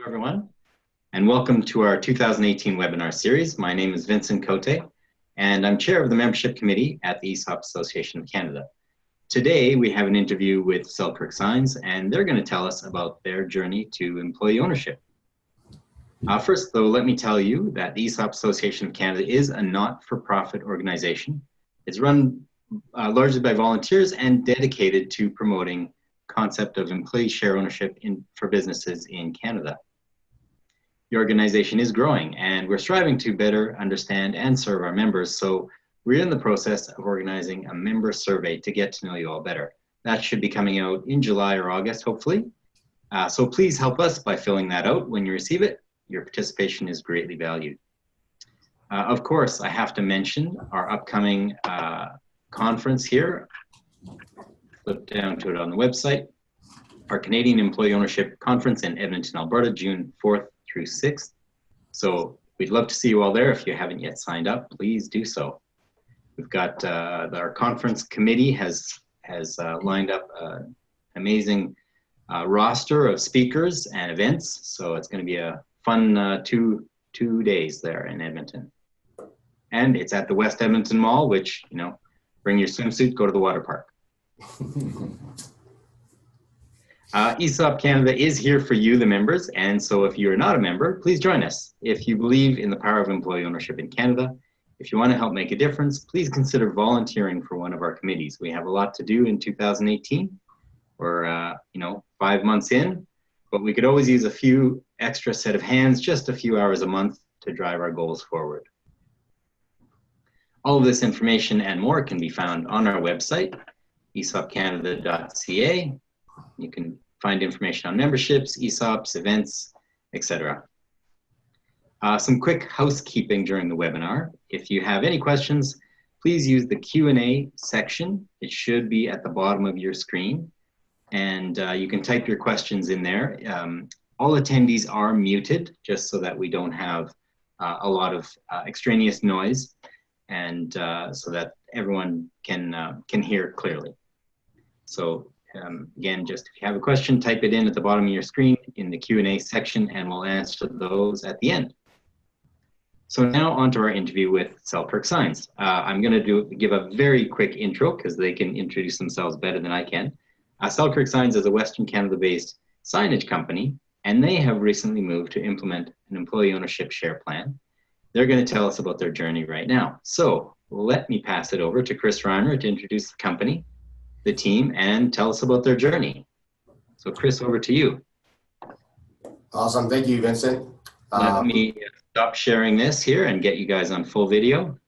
everyone, and welcome to our 2018 webinar series. My name is Vincent Cote, and I'm chair of the membership committee at the Esop Association of Canada. Today, we have an interview with Selkirk Signs, and they're going to tell us about their journey to employee ownership. First, though, let me tell you that the Esop Association of Canada is a not-for-profit organization. It's run largely by volunteers and dedicated to promoting concept of employee share ownership for businesses in Canada. The organization is growing, and we're striving to better understand and serve our members, so we're in the process of organizing a member survey to get to know you all better. That should be coming out in July or August, hopefully. So please help us by filling that out when you receive it. Your participation is greatly valued. Of course, I have to mention our upcoming conference here. Flip down to it on the website. Our Canadian Employee Ownership Conference in Edmonton, Alberta, June 4th through 6th. So we'd love to see you all there. If you haven't yet signed up, please do so. We've got our conference committee has lined up an amazing roster of speakers and events. So it's going to be a fun two days there in Edmonton. And it's at the West Edmonton Mall, which, you know, bring your swimsuit, go to the water park. Esop Canada is here for you, the members, and so if you're not a member, please join us. If you believe in the power of employee ownership in Canada, if you want to help make a difference, please consider volunteering for one of our committees. We have a lot to do in 2018. We're 5 months in, but we could always use a few extra set of hands, just a few hours a month to drive our goals forward. All of this information and more can be found on our website, esopcanada.ca. You can find information on memberships, ESOPs, events, etc. Some quick housekeeping during the webinar. If you have any questions, please use the Q&A section. It should be at the bottom of your screen, and you can type your questions in there. All attendees are muted, just so that we don't have a lot of extraneous noise, and so that everyone can hear clearly. So again, just if you have a question, type it in at the bottom of your screen in the Q&A section, and we'll answer those at the end. So now on to our interview with Selkirk Signs. I'm going to give a very quick intro because they can introduce themselves better than I can. Selkirk Signs is a Western Canada-based signage company, and they have recently moved to implement an employee ownership share plan. They're going to tell us about their journey right now. So let me pass it over to Chris Reimer to introduce the company, the team, and tell us about their journey. So Chris, over to you. Awesome, thank you, Vincent. Let me stop sharing this here and get you guys on full video.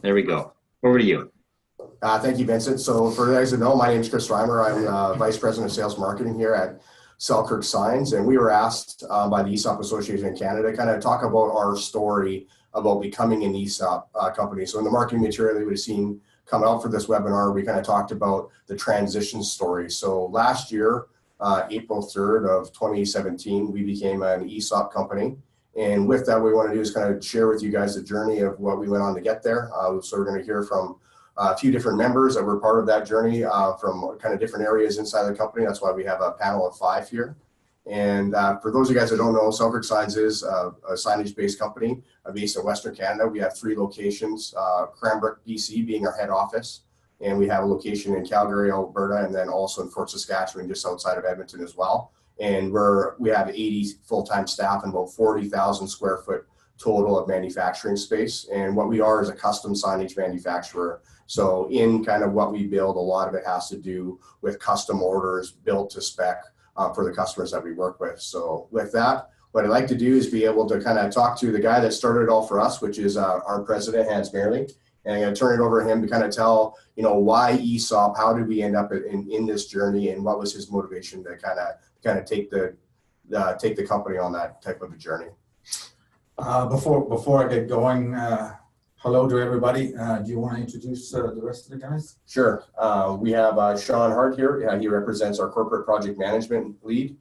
There we go, over to you. Thank you, Vincent. So for those that know, my name is Chris Reimer. I'm Vice President of Sales Marketing here at Selkirk Signs, and we were asked by the Esop Association in Canada to kind of talk about our story about becoming an Esop company. So in the marketing material that you would have seen come out for this webinar, we kind of talked about the transition story. So last year, April 3rd of 2017, we became an Esop company. And with that, what we want to do is kind of share with you guys the journey of what we went on to get there. So we're going to hear from a few different members that were part of that journey from kind of different areas inside the company. That's why we have a panel of 5 here. And for those of you guys that don't know, Selkirk Signs is a signage-based company based in Western Canada. We have 3 locations, Cranbrook, BC being our head office, and we have a location in Calgary, Alberta, and then also in Fort Saskatchewan, just outside of Edmonton as well. And we have 80 full-time staff and about 40,000 square foot total of manufacturing space. And what we are is a custom signage manufacturer. So in kind of what we build, a lot of it has to do with custom orders built to spec for the customers that we work with. So with that, what I'd like to do is be able to kind of talk to the guy that started it all for us, which is our president, Mehrle. And I'm going to turn it over to him to kind of tell, why ESOP, how did we end up in this journey, and what was his motivation to kind of take the company on that type of a journey. Before I get going, hello to everybody. Do you want to introduce the rest of the guys? Sure. We have Sean Hart here. He represents our corporate project management lead.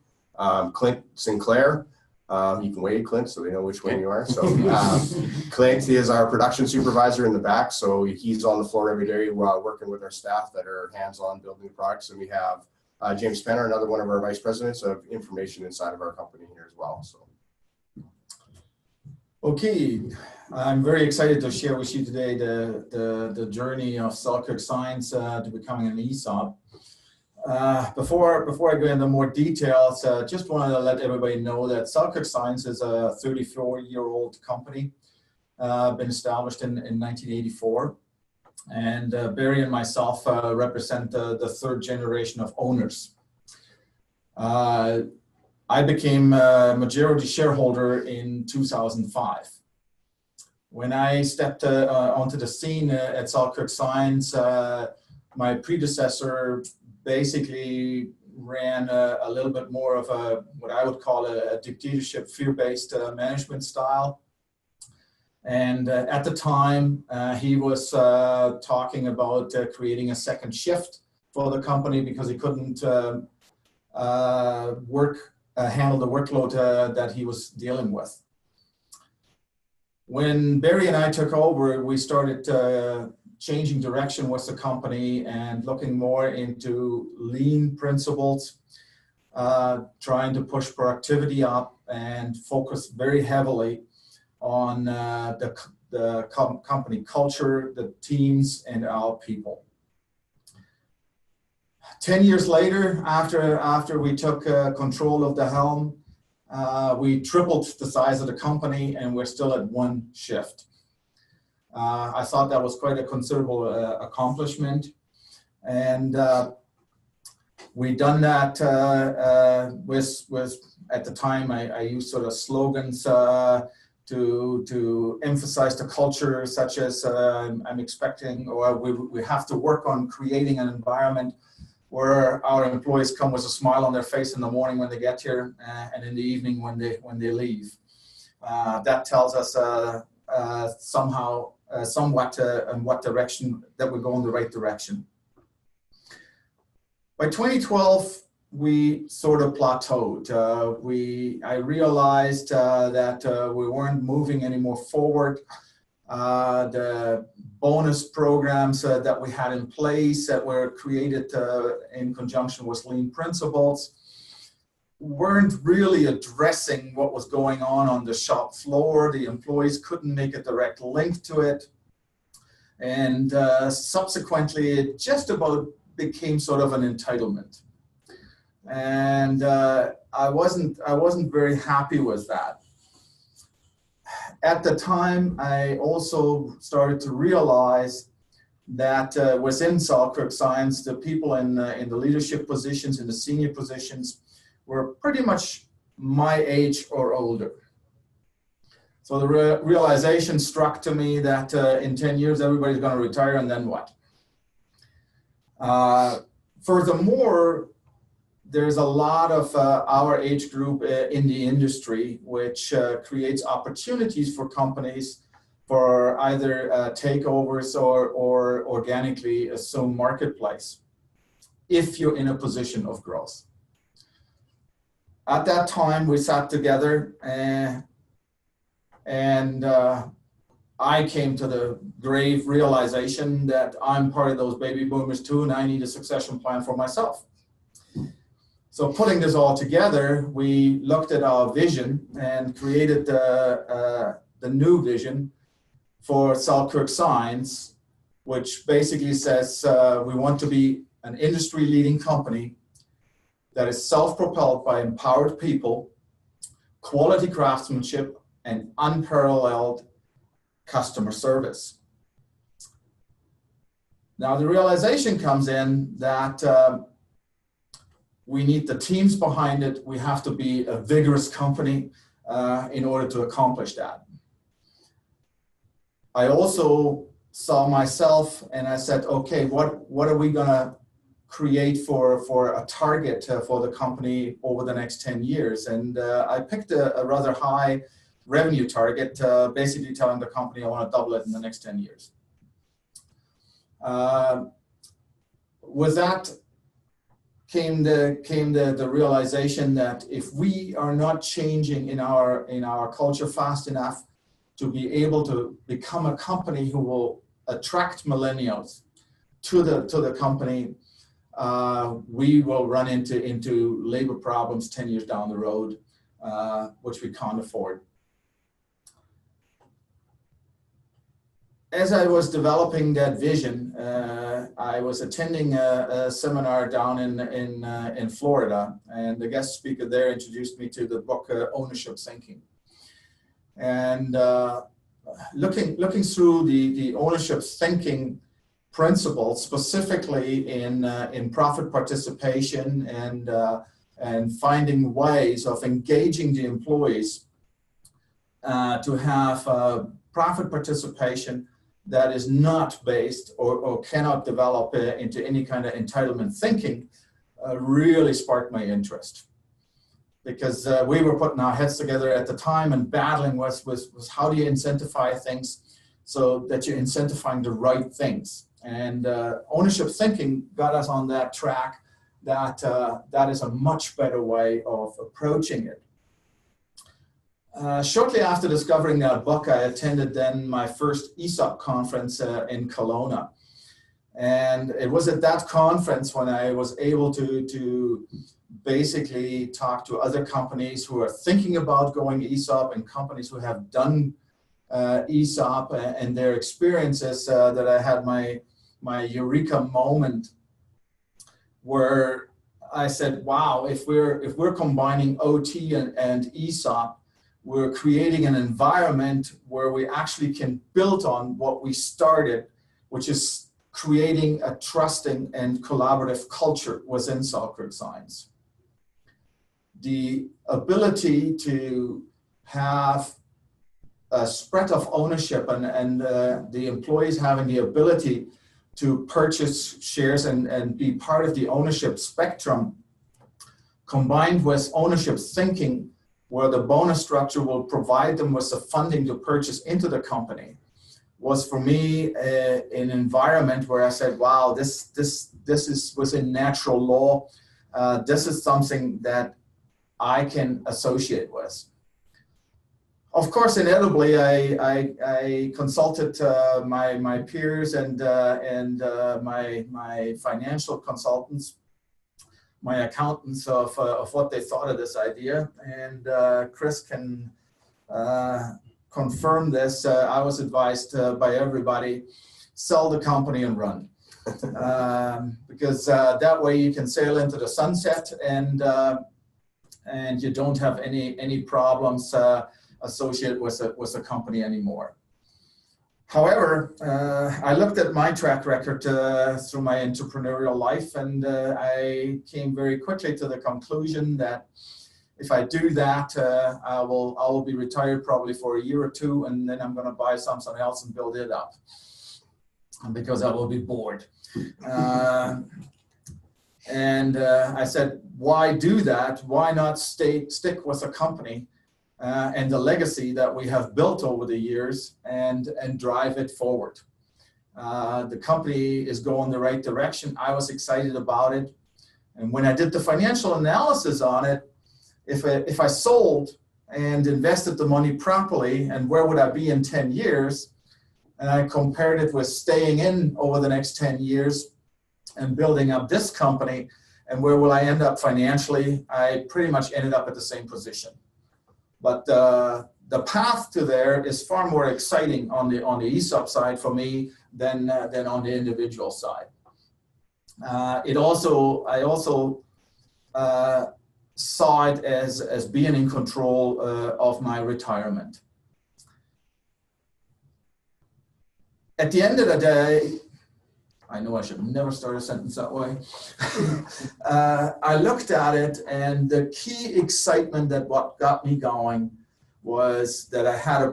Clint Sinclair. You can wave, Clint, so they know which one you are. So Clint is our production supervisor in the back. So he's on the floor every day while working with our staff that are hands-on building the products. And we have James Penner, another one of our vice presidents of information inside of our company here as well. So. Okay, I'm very excited to share with you today the journey of Selkirk Signs to becoming an ESOP. Before I go into more details, just wanted to let everybody know that Selkirk Signs is a 34-year-old company, been established in 1984. And Barry and myself represent the third generation of owners. I became a majority shareholder in 2005. When I stepped onto the scene at Selkirk Signs, my predecessor basically ran a little bit more of what I would call a dictatorship, fear-based management style. And at the time, he was talking about creating a second shift for the company because he couldn't handle the workload that he was dealing with. When Barry and I took over, we started changing direction with the company and looking more into lean principles, trying to push productivity up and focus very heavily on the company culture, the teams, and our people. 10 years later, after we took control of the helm, we tripled the size of the company, and we're still at one shift. I thought that was quite a considerable accomplishment, and we done that with at the time I used sort of slogans to emphasize the culture, such as I'm expecting, or we have to work on creating an environment where our employees come with a smile on their face in the morning when they get here, and in the evening when they leave. That tells us somewhat in what direction that we're going the right direction. By 2012, we sort of plateaued. I realized that we weren't moving any more forward. The bonus programs that we had in place that were created in conjunction with lean principles weren't really addressing what was going on the shop floor. The employees couldn't make a direct link to it. And subsequently, it just about became sort of an entitlement. And I wasn't very happy with that. At the time, I also started to realize that within Selkirk Signs, the people in the leadership positions, in the senior positions, were pretty much my age or older. So the realization struck to me that in 10 years, everybody's going to retire, and then what? Furthermore, there's a lot of our age group in the industry, which creates opportunities for companies for either takeovers or organically assume marketplace if you're in a position of growth. At that time, we sat together and I came to the grave realization that I'm part of those baby boomers too, and I need a succession plan for myself. So putting this all together, we looked at our vision and created the new vision for Selkirk Signs, which basically says we want to be an industry-leading company that is self-propelled by empowered people, quality craftsmanship, and unparalleled customer service. Now the realization comes in that we need the teams behind it. We have to be a vigorous company in order to accomplish that. I also saw myself and I said, okay, what are we gonna create for a target for the company over the next 10 years? And I picked a rather high revenue target, basically telling the company I want to double it in the next 10 years. With that came the realization that if we are not changing in our culture fast enough to be able to become a company who will attract millennials to the company, we will run into labor problems 10 years down the road, which we can't afford. As I was developing that vision, I was attending a seminar down in Florida, and the guest speaker there introduced me to the book Ownership Thinking. And looking through the ownership thinking principles, specifically in profit participation and finding ways of engaging the employees to have profit participation that is not based or cannot develop into any kind of entitlement thinking, really sparked my interest. Because we were putting our heads together at the time and battling was how do you incentivize things so that you're incentivizing the right things. And ownership thinking got us on that track that is a much better way of approaching it. Shortly after discovering that book, I attended then my first Esop conference in Kelowna. And it was at that conference when I was able to basically talk to other companies who are thinking about going Esop and companies who have done Esop and their experiences, that I had my eureka moment where I said, wow, if we're combining OT and Esop, we're creating an environment where we actually can build on what we started, which is creating a trusting and collaborative culture within Selkirk Signs. The ability to have a spread of ownership and the employees having the ability to purchase shares and be part of the ownership spectrum, combined with ownership thinking, where the bonus structure will provide them with the funding to purchase into the company, was for me an environment where I said, wow, this is within natural law. This is something that I can associate with. Of course, inevitably, I consulted my peers and my financial consultants, my accountants, of what they thought of this idea. And Chris can confirm this. I was advised by everybody, sell the company and run. Because that way you can sail into the sunset and you don't have any problems associated with the company anymore. However, I looked at my track record through my entrepreneurial life, and I came very quickly to the conclusion that if I do that, I will be retired probably for a year or two, and then I'm going to buy something else and build it up, because I will be bored. And I said, why do that? Why not stick with a company and the legacy that we have built over the years and drive it forward? The company is going the right direction. I was excited about it. And when I did the financial analysis on it, if I sold and invested the money properly, and where would I be in 10 years? And I compared it with staying in over the next 10 years and building up this company, and where will I end up financially? I pretty much ended up at the same position. But the path to there is far more exciting on the ESOP side for me than on the individual side. I also saw it as being in control of my retirement. At the end of the day, I know I should never start a sentence that way. I looked at it, and the key excitement that what got me going was that I had a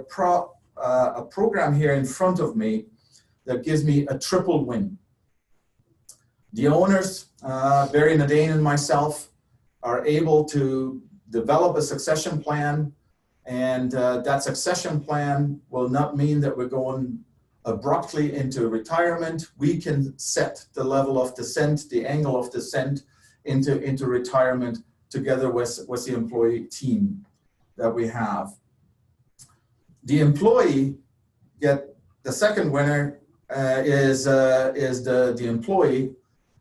program here in front of me that gives me a triple win. The owners, Barry Nadine and myself, are able to develop a succession plan, and that succession plan will not mean that we're going abruptly into retirement. We can set the level of descent, the angle of descent into retirement together with the employee team that we have. The employee the second winner is the employee.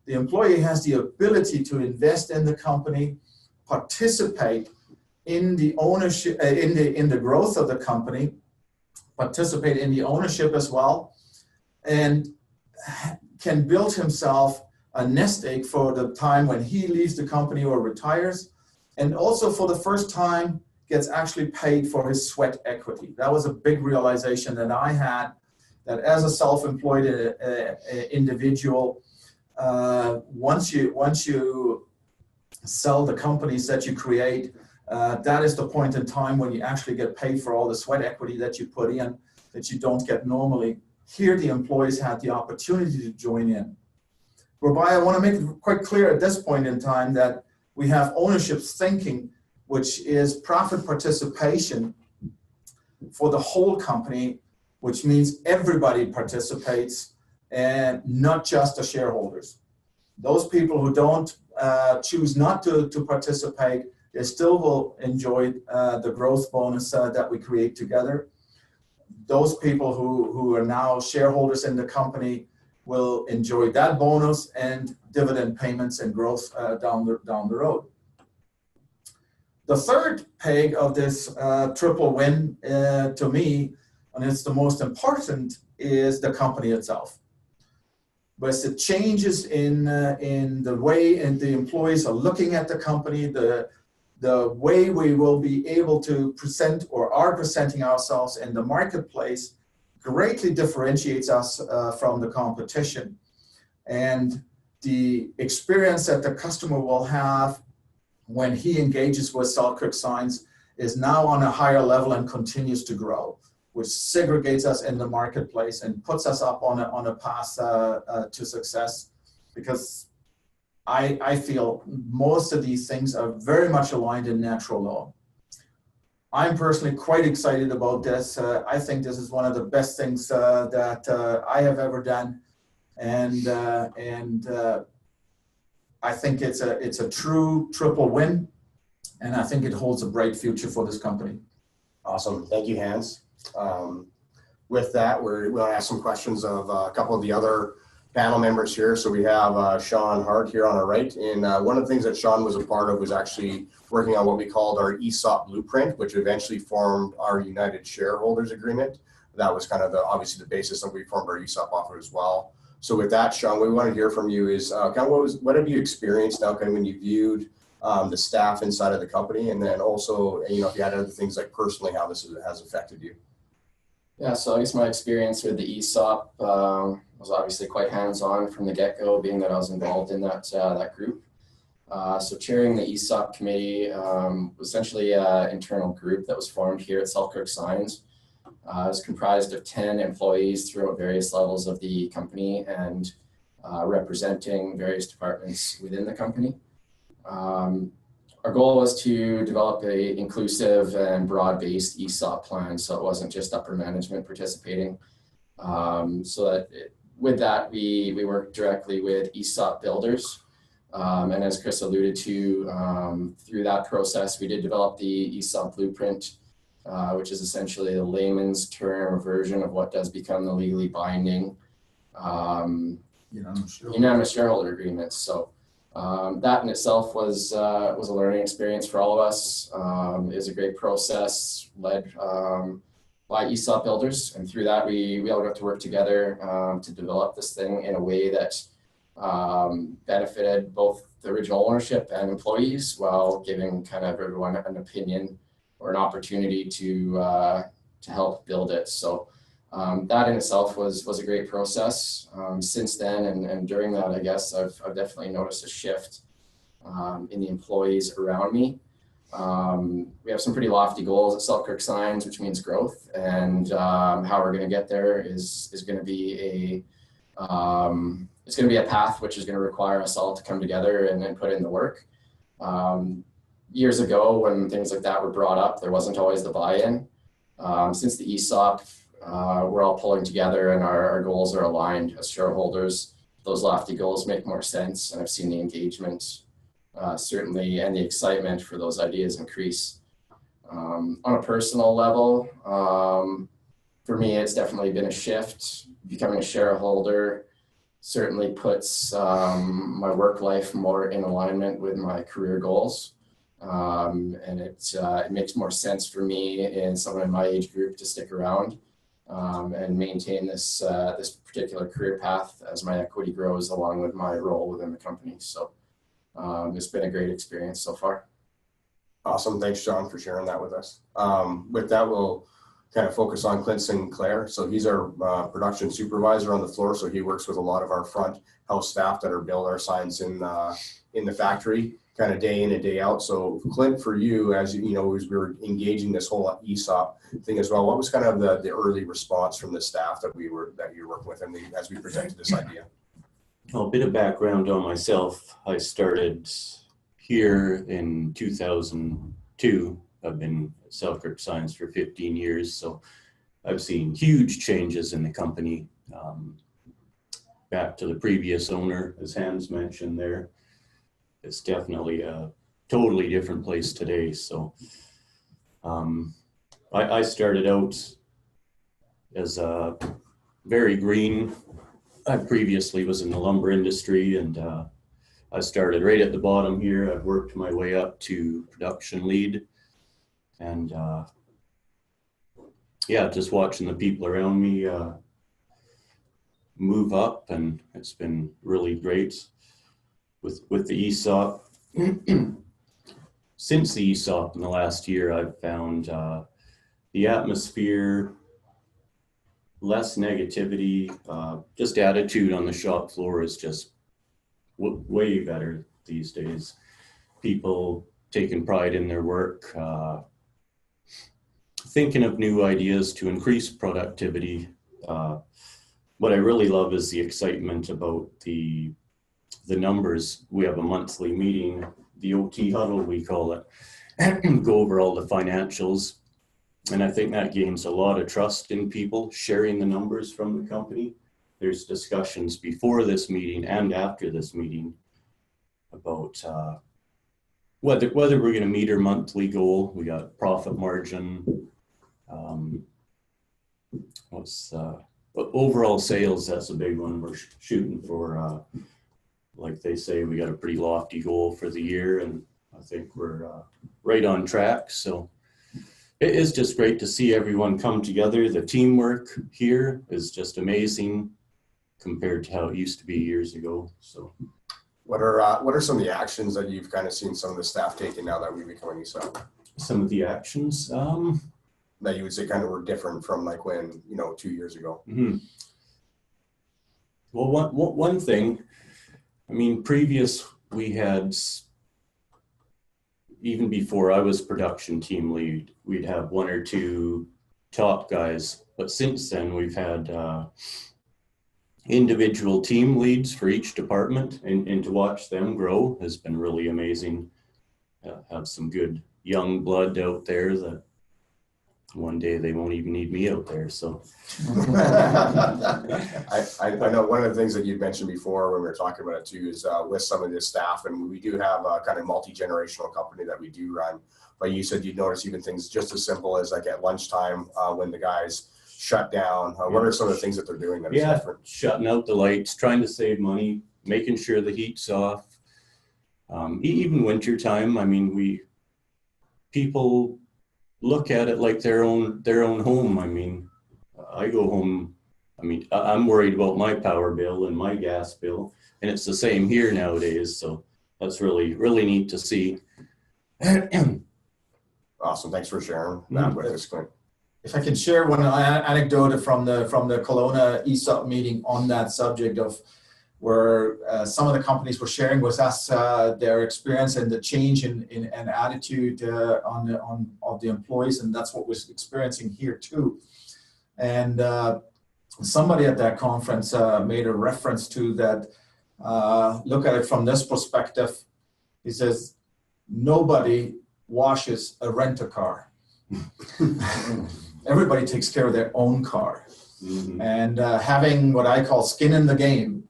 the employee has the ability to invest in the company, participate in the ownership, in the growth of the company, participate in the ownership as well, and can build himself a nest egg for the time when he leaves the company or retires, and also for the first time gets actually paid for his sweat equity. That was a big realization that I had, that as a self-employed individual, once you sell the companies that you create, that is the point in time when you actually get paid for all the sweat equity that you put in, that you don't get normally. Here, the employees had the opportunity to join in. Whereby I want to make it quite clear at this point in time that we have ownership thinking, which is profit participation for the whole company, which means everybody participates and not just the shareholders. Those people who don't choose not to participate, they still will enjoy the growth bonus that we create together. Those people who are now shareholders in the company will enjoy that bonus and dividend payments and growth down the road. The third peg of this triple win to me, and it's the most important, is the company itself. But it's the changes in the way and the employees are looking at the company, the way we will be able to present or are presenting ourselves in the marketplace greatly differentiates us from the competition. And the experience that the customer will have when he engages with Selkirk Signs is now on a higher level and continues to grow, which segregates us in the marketplace and puts us up on a path to success, because I feel most of these things are very much aligned in natural law. I'm personally quite excited about this. I think this is one of the best things that I have ever done, and I think it's a true triple win, and I think it holds a bright future for this company. Awesome, thank you, Hans. With that, we'll ask some questions of a couple of the other panel members here. So we have Sean Hart here on our right, and one of the things that Sean was a part of was actually working on what we called our Esop Blueprint, which eventually formed our United Shareholders Agreement. That was kind of obviously the basis that we formed our Esop offer as well. So with that, Sean, what we want to hear from you is kind of what have you experienced now, kind of when you viewed the staff inside of the company, and then also, you know, if you had other things like personally how this has affected you. Yeah, so I guess my experience with the ESOP was obviously quite hands-on from the get-go, being that I was involved in that group. So chairing the Esop Committee was essentially an internal group that was formed here at Selkirk Signs. It was comprised of 10 employees throughout various levels of the company and representing various departments within the company. Our goal was to develop an inclusive and broad-based ESOP plan, so it wasn't just upper management participating. With that, we worked directly with ESOP builders. And as Chris alluded to, through that process, we did develop the Esop Blueprint, which is essentially the layman's term version of what does become the legally binding unanimous shareholder agreements. So that in itself was a learning experience for all of us. It was a great process led by ESOP builders, and through that we all got to work together to develop this thing in a way that benefited both the original ownership and employees, while giving kind of everyone an opinion or an opportunity to help build it. So that in itself was a great process. Since then and during that, I guess I've definitely noticed a shift in the employees around me. We have some pretty lofty goals at Selkirk Signs, which means growth, and how we're going to get there is going to be a path which is going to require us all to come together and put in the work. Years ago, when things like that were brought up, there wasn't always the buy-in. Since the ESOP, we're all pulling together and our goals are aligned as shareholders. Those lofty goals make more sense, and I've seen the engagement certainly and the excitement for those ideas increase. On a personal level, for me, it's definitely been a shift. Becoming a shareholder certainly puts my work life more in alignment with my career goals. And it makes more sense for me and someone in my age group to stick around and maintain this this particular career path as my equity grows along with my role within the company. So it's been a great experience so far. Awesome. Thanks, John, for sharing that with us. With that, we'll kind of focus on Clint Sinclair. So he's our production supervisor on the floor. So he works with a lot of our front house staff that are build our signs in the factory, kind of day in and day out. So Clint, for you, as you know, as we were engaging this whole ESOP thing as well, what was kind of the early response from the staff that you were working with and as we presented this idea? Well, a bit of background on myself. I started here in 2002. I've been at Selkirk Signs for 15 years, so I've seen huge changes in the company. Back to the previous owner, as Hans mentioned there, it's definitely a totally different place today. So I started out as a very green. I previously was in the lumber industry, and I started right at the bottom here. I've worked my way up to production lead, and yeah, just watching the people around me move up, and it's been really great with the ESOP. Since the ESOP in the last year, I've found the atmosphere, less negativity, just attitude on the shop floor is just way better these days. People taking pride in their work, thinking of new ideas to increase productivity. What I really love is the excitement about the numbers. We have a monthly meeting, the OT huddle we call it, and go over all the financials. And I think that gains a lot of trust in people sharing the numbers from the company. There's discussions before this meeting and after this meeting about whether we're going to meet our monthly goal. We got profit margin. Overall sales, that's a big one. We're shooting for, like they say, we got a pretty lofty goal for the year, and I think we're right on track. So it is just great to see everyone come together. The teamwork here is just amazing compared to how it used to be years ago. So what are some of the actions that you've kind of seen some of the staff taking now that we become an ESOP? Some of the actions that you would say kind of were different from like when, 2 years ago? Mm-hmm. Well, one thing, I mean, previous we had, even before I was production team lead, we'd have one or two top guys. But since then, we've had individual team leads for each department, and to watch them grow has been really amazing. Have some good young blood out there that one day they won't even need me out there. So I know one of the things that you'd mentioned before when we were talking about it too is with some of this staff, and we do have a kind of multi-generational company that we do run, but you said you'd notice even things just as simple as like at lunchtime when the guys shut down. What are some of the things that they're doing that is different? Shutting out the lights, trying to save money, making sure the heat's off. Even winter time, I mean, people look at it like their own home. I mean, I go home, I'm worried about my power bill and my gas bill, and it's the same here nowadays. So that's really, really neat to see. Awesome. Thanks for sharing that with us, Clint. If I can share one anecdote from the Kelowna ESOP meeting on that subject of where some of the companies were sharing with us their experience and the change in attitude of the employees, and that's what we're experiencing here too. And somebody at that conference made a reference to that. Look at it from this perspective. He says, nobody washes a rent-a-car. Everybody takes care of their own car. Mm-hmm. And having what I call skin in the game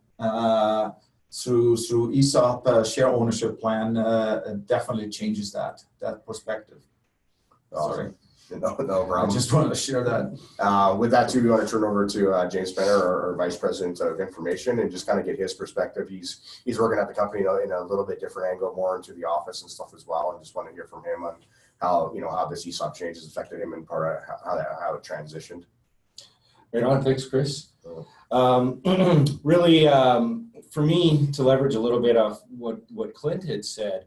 through ESOP share ownership plan definitely changes that perspective. Awesome. No I problem. just wanted to share that. With that too, we want to turn over to James Benner, our Vice President of Information, and just kind of get his perspective. He's working at the company in a little bit different angle, more into the office and stuff as well, and just want to hear from him on how this ESOP change has affected him and part of how it transitioned. Right on, thanks, Chris. Really, for me to leverage a little bit of what Clint had said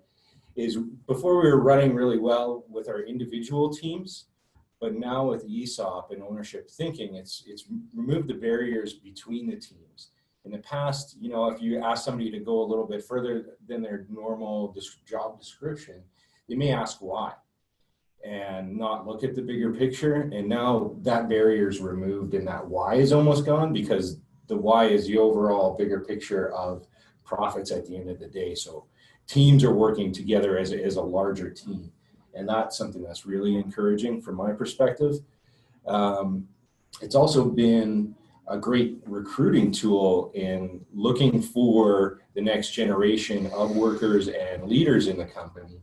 is before we were running really well with our individual teams, but now with ESOP and ownership thinking, it's removed the barriers between the teams. In the past, if you ask somebody to go a little bit further than their normal job description, they may ask why and not look at the bigger picture. And now that barrier is removed and that why is almost gone, because the why is the overall bigger picture of profits at the end of the day. So teams are working together as a larger team. And that's something that's really encouraging from my perspective. It's also been a great recruiting tool in looking for the next generation of workers and leaders in the company.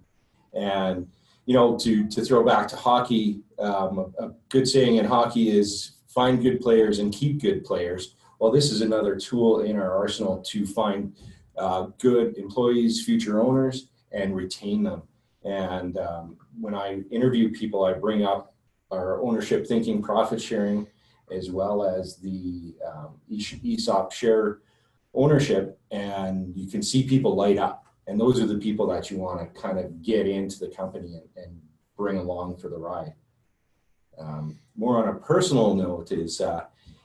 And, to throw back to hockey, a good saying in hockey is find good players and keep good players. Well, this is another tool in our arsenal to find good employees, future owners, and retain them. And when I interview people, I bring up our ownership thinking, profit sharing, as well as the ESOP share ownership, and you can see people light up. And those are the people that you want to kind of get into the company and bring along for the ride. More on a personal note is,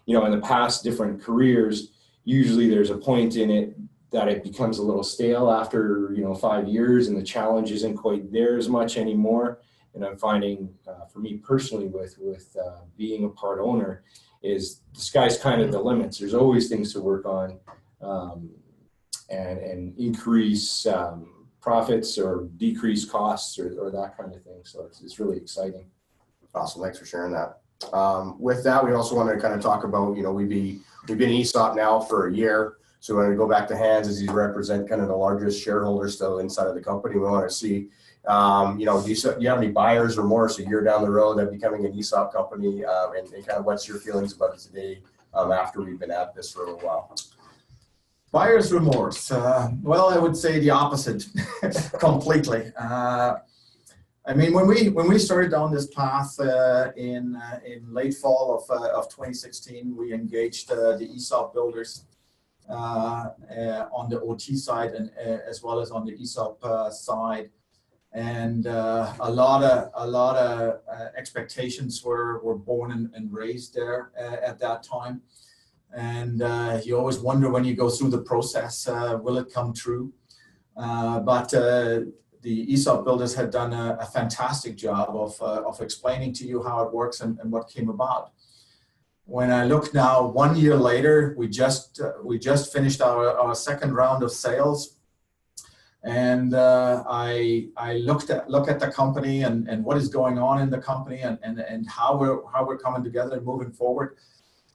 in the past different careers, usually there's a point in it that it becomes a little stale after 5 years, and the challenge isn't quite there as much anymore. And I'm finding, for me personally, with being a part owner, is the sky's kind of the limits. There's always things to work on, and increase profits or decrease costs or that kind of thing. So it's really exciting. Awesome, thanks for sharing that. With that, we also want to kind of talk about, we've been ESOP now for a year. So when we go back to Hans, as he represent kind of the largest shareholder still inside of the company, we want to see, do you have any buyers remorse a year down the road of becoming an ESOP company, and kind of what's your feelings about it today after we've been at this for a little while? Buyer's remorse. Well, I would say the opposite completely. When we started down this path in late fall of 2016, we engaged the Esop builders on the OT side and as well as on the Esop side, and a lot of expectations were born and raised there at that time. And you always wonder when you go through the process, will it come true? But the Esop builders had done a fantastic job of explaining to you how it works and what came about. When I look now, 1 year later, we just finished our second round of sales, and I look at the company and what is going on in the company and how we're coming together and moving forward.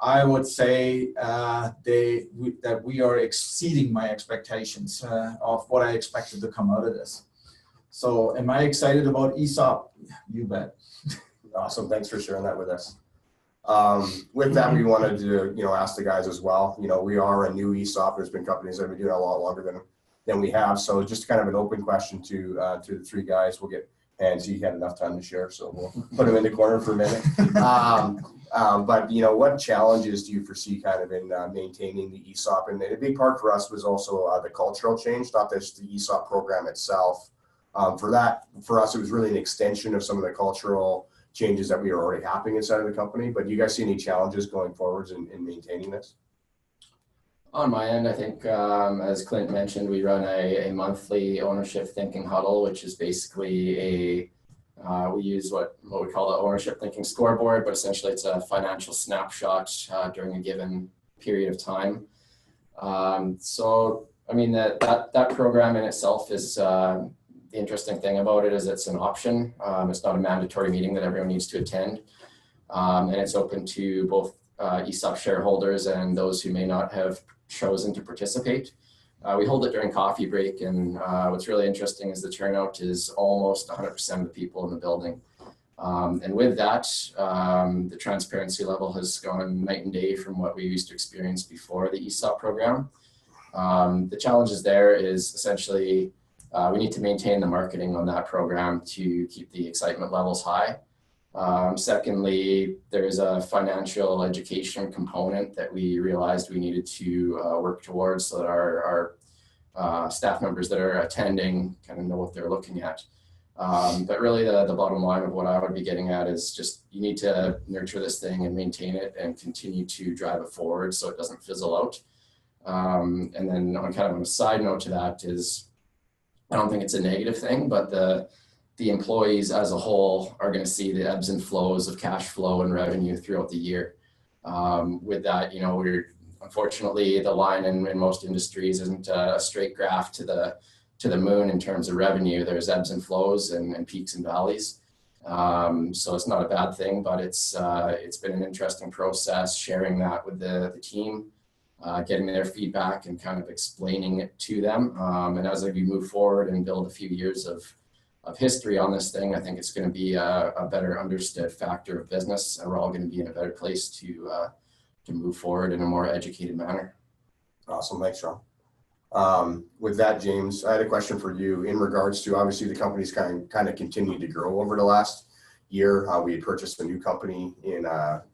I would say that we are exceeding my expectations of what I expected to come out of this. So am I excited about ESOP? You bet. Awesome. Thanks for sharing that with us. With that, we wanted to, ask the guys as well. We are a new ESOP. There's been companies that have been doing it a lot longer than we have. So just kind of an open question to the three guys. We'll get Hans. He had enough time to share, so we'll put him in the corner for a minute. But what challenges do you foresee kind of in maintaining the ESOP? And a big part for us was also the cultural change, not just the ESOP program itself. For us, it was really an extension of some of the cultural changes that we are already happening inside of the company. But do you guys see any challenges going forwards in maintaining this? On my end, I think, as Clint mentioned, we run a monthly ownership thinking huddle, which is basically we use what we call the ownership thinking scoreboard, but essentially it's a financial snapshot during a given period of time. So, I mean, that program in itself is, the interesting thing about it is it's an option. It's not a mandatory meeting that everyone needs to attend. And it's open to both ESOP shareholders and those who may not have chosen to participate. We hold it during coffee break, and what's really interesting is the turnout is almost 100% of the people in the building. And with that, the transparency level has gone night and day from what we used to experience before the ESOP program. The challenges there is essentially we need to maintain the marketing on that program to keep the excitement levels high. Secondly, there is a financial education component that we realized we needed to work towards so that our staff members that are attending kind of know what they're looking at. But really the bottom line of what I would be getting at is just you need to nurture this thing and maintain it and continue to drive it forward so it doesn't fizzle out. And then on kind of a side note to that is, I don't think it's a negative thing, but the employees as a whole are going to see the ebbs and flows of cash flow and revenue throughout the year. With that, you know, unfortunately the line in most industries isn't a straight graph to the moon in terms of revenue. There's ebbs and flows and peaks and valleys. So it's not a bad thing, but it's been an interesting process sharing that with the team. Getting their feedback and kind of explaining it to them. And as we move forward and build a few years of history on this thing, I think it's going to be a better understood factor of business, and we're all going to be in a better place to move forward in a more educated manner. Awesome, thanks, Sean. With that, James, I had a question for you in regards to, obviously the company's kind of continued to grow over the last year. We had purchased a new company in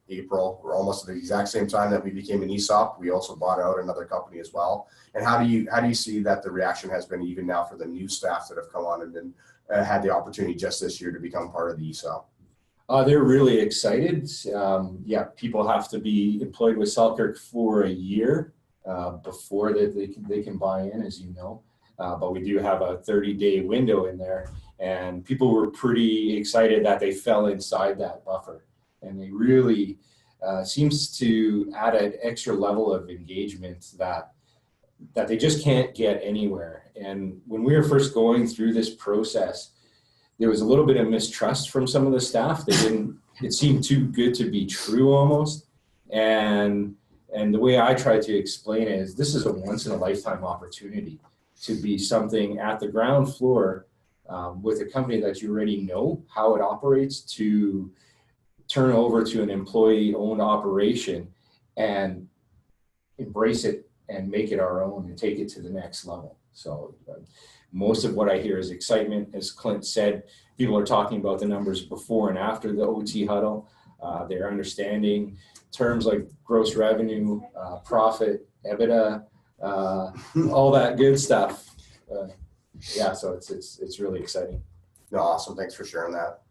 April, or almost at the exact same time that we became an ESOP. We also bought out another company as well. And how do you see that the reaction has been even now for the new staff that have come on and been had the opportunity just this year to become part of the ESOP? They're really excited. Yeah, people have to be employed with Selkirk for a year before they can buy in, as you know. But we do have a 30-day window in there, and people were pretty excited that they fell inside that buffer. And they really seems to add an extra level of engagement that they just can't get anywhere. And when we were first going through this process, there was a little bit of mistrust from some of the staff. It seemed too good to be true almost. And the way I try to explain it is this is a once in a lifetime opportunity to be something at the ground floor with a company that you already know how it operates, to turn over to an employee-owned operation and embrace it and make it our own and take it to the next level. So most of what I hear is excitement. As Clint said, people are talking about the numbers before and after the OT huddle. They're understanding terms like gross revenue, profit, EBITDA, all that good stuff. Yeah, so it's really exciting. No, awesome. Thanks for sharing that.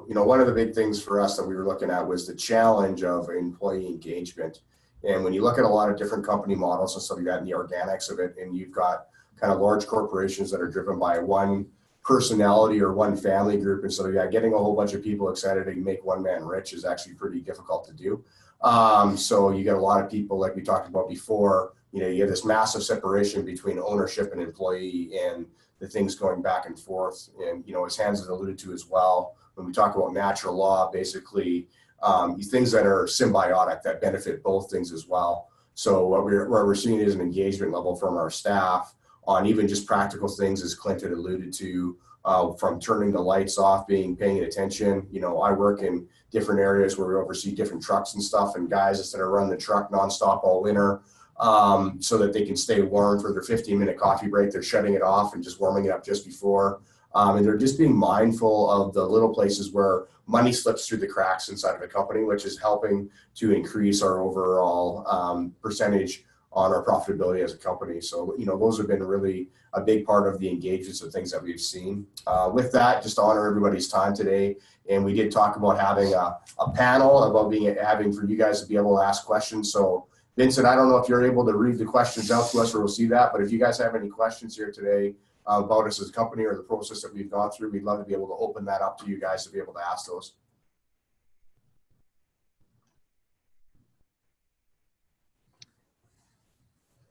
You know, one of the big things for us that we were looking at was the challenge of employee engagement. And when you look at a lot of different company models and stuff like that and the organics of it, and you've got kind of large corporations that are driven by one personality or one family group, and so yeah, getting a whole bunch of people excited to make one man rich is actually pretty difficult to do. So you get a lot of people, like we talked about before, you know, you have this massive separation between ownership and employee and the things going back and forth. And, you know, as Hans has alluded to as well, when we talk about natural law, basically things that are symbiotic that benefit both things as well. So what we're seeing is an engagement level from our staff on even just practical things, as Clint had alluded to, from turning the lights off, paying attention. You know, I work in different areas where we oversee different trucks and stuff, and guys that are running the truck nonstop all winter so that they can stay warm for their 15-minute coffee break. They're shutting it off and just warming it up just before. And they're just being mindful of the little places where money slips through the cracks inside of a company, which is helping to increase our overall percentage on our profitability as a company. So, you know, those have been really a big part of the engagements of things that we've seen. With that, just to honor everybody's time today, and we did talk about having a panel about having for you guys to be able to ask questions. So Vincent, I don't know if you're able to read the questions out to us or we'll see that, but if you guys have any questions here today about us as a company or the process that we've gone through, we'd love to be able to open that up to you guys to be able to ask those.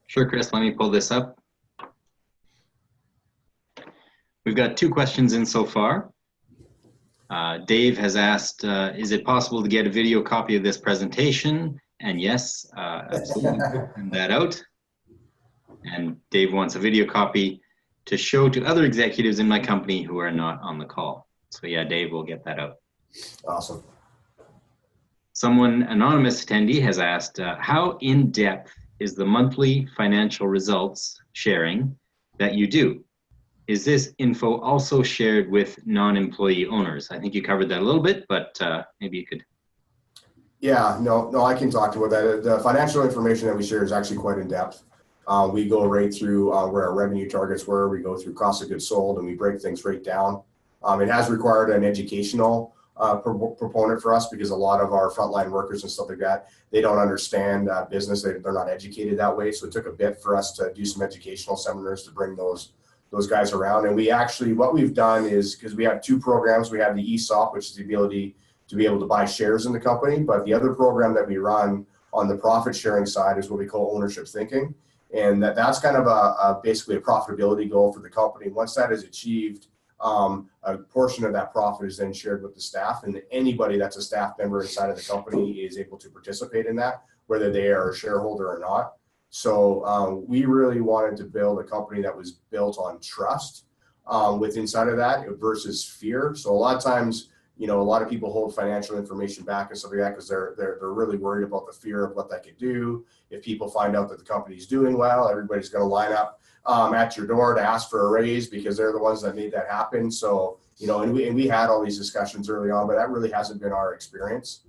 Sure, Chris, let me pull this up. We've got 2 questions in so far. Dave has asked, is it possible to get a video copy of this presentation? And yes, absolutely, send that out. And Dave wants a video copy to show to other executives in my company who are not on the call. So yeah, Dave will get that out. Awesome. Someone, anonymous attendee, has asked, how in-depth is the monthly financial results sharing that you do? Is this info also shared with non-employee owners? I think you covered that a little bit, but maybe you could. Yeah, no, I can talk to that. The financial information that we share is actually quite in depth. We go right through where our revenue targets were. We go through cost of goods sold, and we break things right down. It has required an educational proponent for us, because a lot of our frontline workers and stuff like that, they don't understand business. They're not educated that way. So it took a bit for us to do some educational seminars to bring those guys around. And we actually, what we've done is, because we have two programs, we have the ESOP, which is the ability to be able to buy shares in the company. But the other program that we run on the profit sharing side is what we call ownership thinking. And that's kind of basically a profitability goal for the company. Once that is achieved, a portion of that profit is then shared with the staff, and anybody that's a staff member inside of the company is able to participate in that, whether they are a shareholder or not. So we really wanted to build a company that was built on trust with inside of that versus fear. So a lot of times, a lot of people hold financial information back and stuff like that because they're really worried about the fear of what that could do. If people find out that the company's doing well, everybody's going to line up at your door to ask for a raise because they're the ones that made that happen. So, and we had all these discussions early on, but that really hasn't been our experience.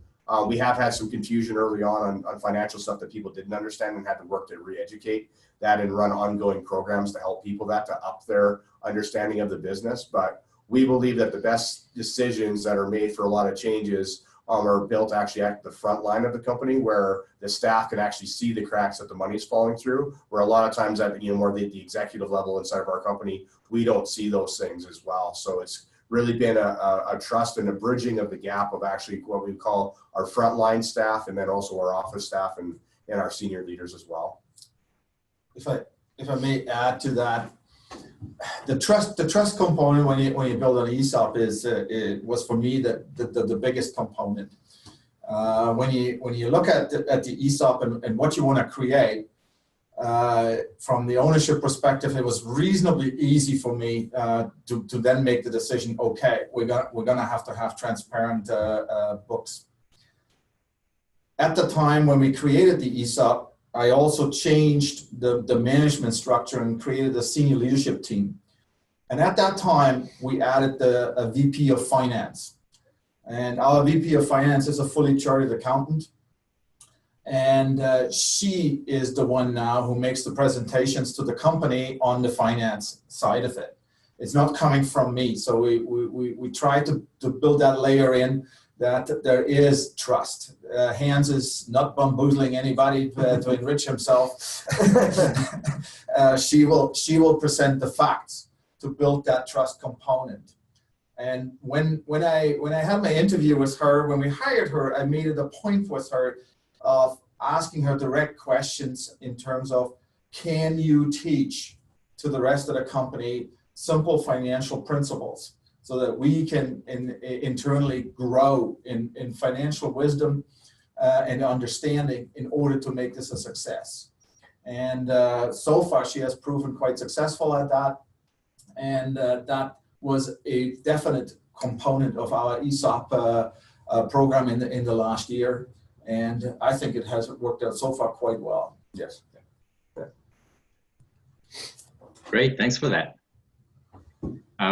We have had some confusion early on financial stuff that people didn't understand and had to work to re-educate that and run ongoing programs to help people to up their understanding of the business. But we believe that the best decisions that are made for a lot of changes are built actually at the front line of the company, where the staff can actually see the cracks that the money's falling through, where a lot of times at more the executive level inside of our company, we don't see those things as well. So it's really been a trust and a bridging of the gap of actually what we call our frontline staff, and then also our office staff and our senior leaders as well. If I may add to that, the trust component when you build an ESOP it was for me the biggest component. When you look at the ESOP and what you want to create, from the ownership perspective, it was reasonably easy for me to then make the decision. Okay, we're gonna have to have transparent books. At the time when we created the ESOP, I also changed the management structure and created a senior leadership team. And at that time, we added a VP of Finance. And our VP of Finance is a fully chartered accountant. And she is the one now who makes the presentations to the company on the finance side of it. It's not coming from me. So we try to build that layer in, that there is trust. Hans is not bamboozling anybody to enrich himself. She will present the facts to build that trust component. And when I had my interview with her, when we hired her, I made it a point with her of asking her direct questions in terms of, can you teach to the rest of the company simple financial principles, so that we can internally grow in financial wisdom and understanding in order to make this a success. And so far, she has proven quite successful at that. And that was a definite component of our ESOP program in the last year. And I think it has worked out so far quite well. Yes. Yeah. Great, thanks for that.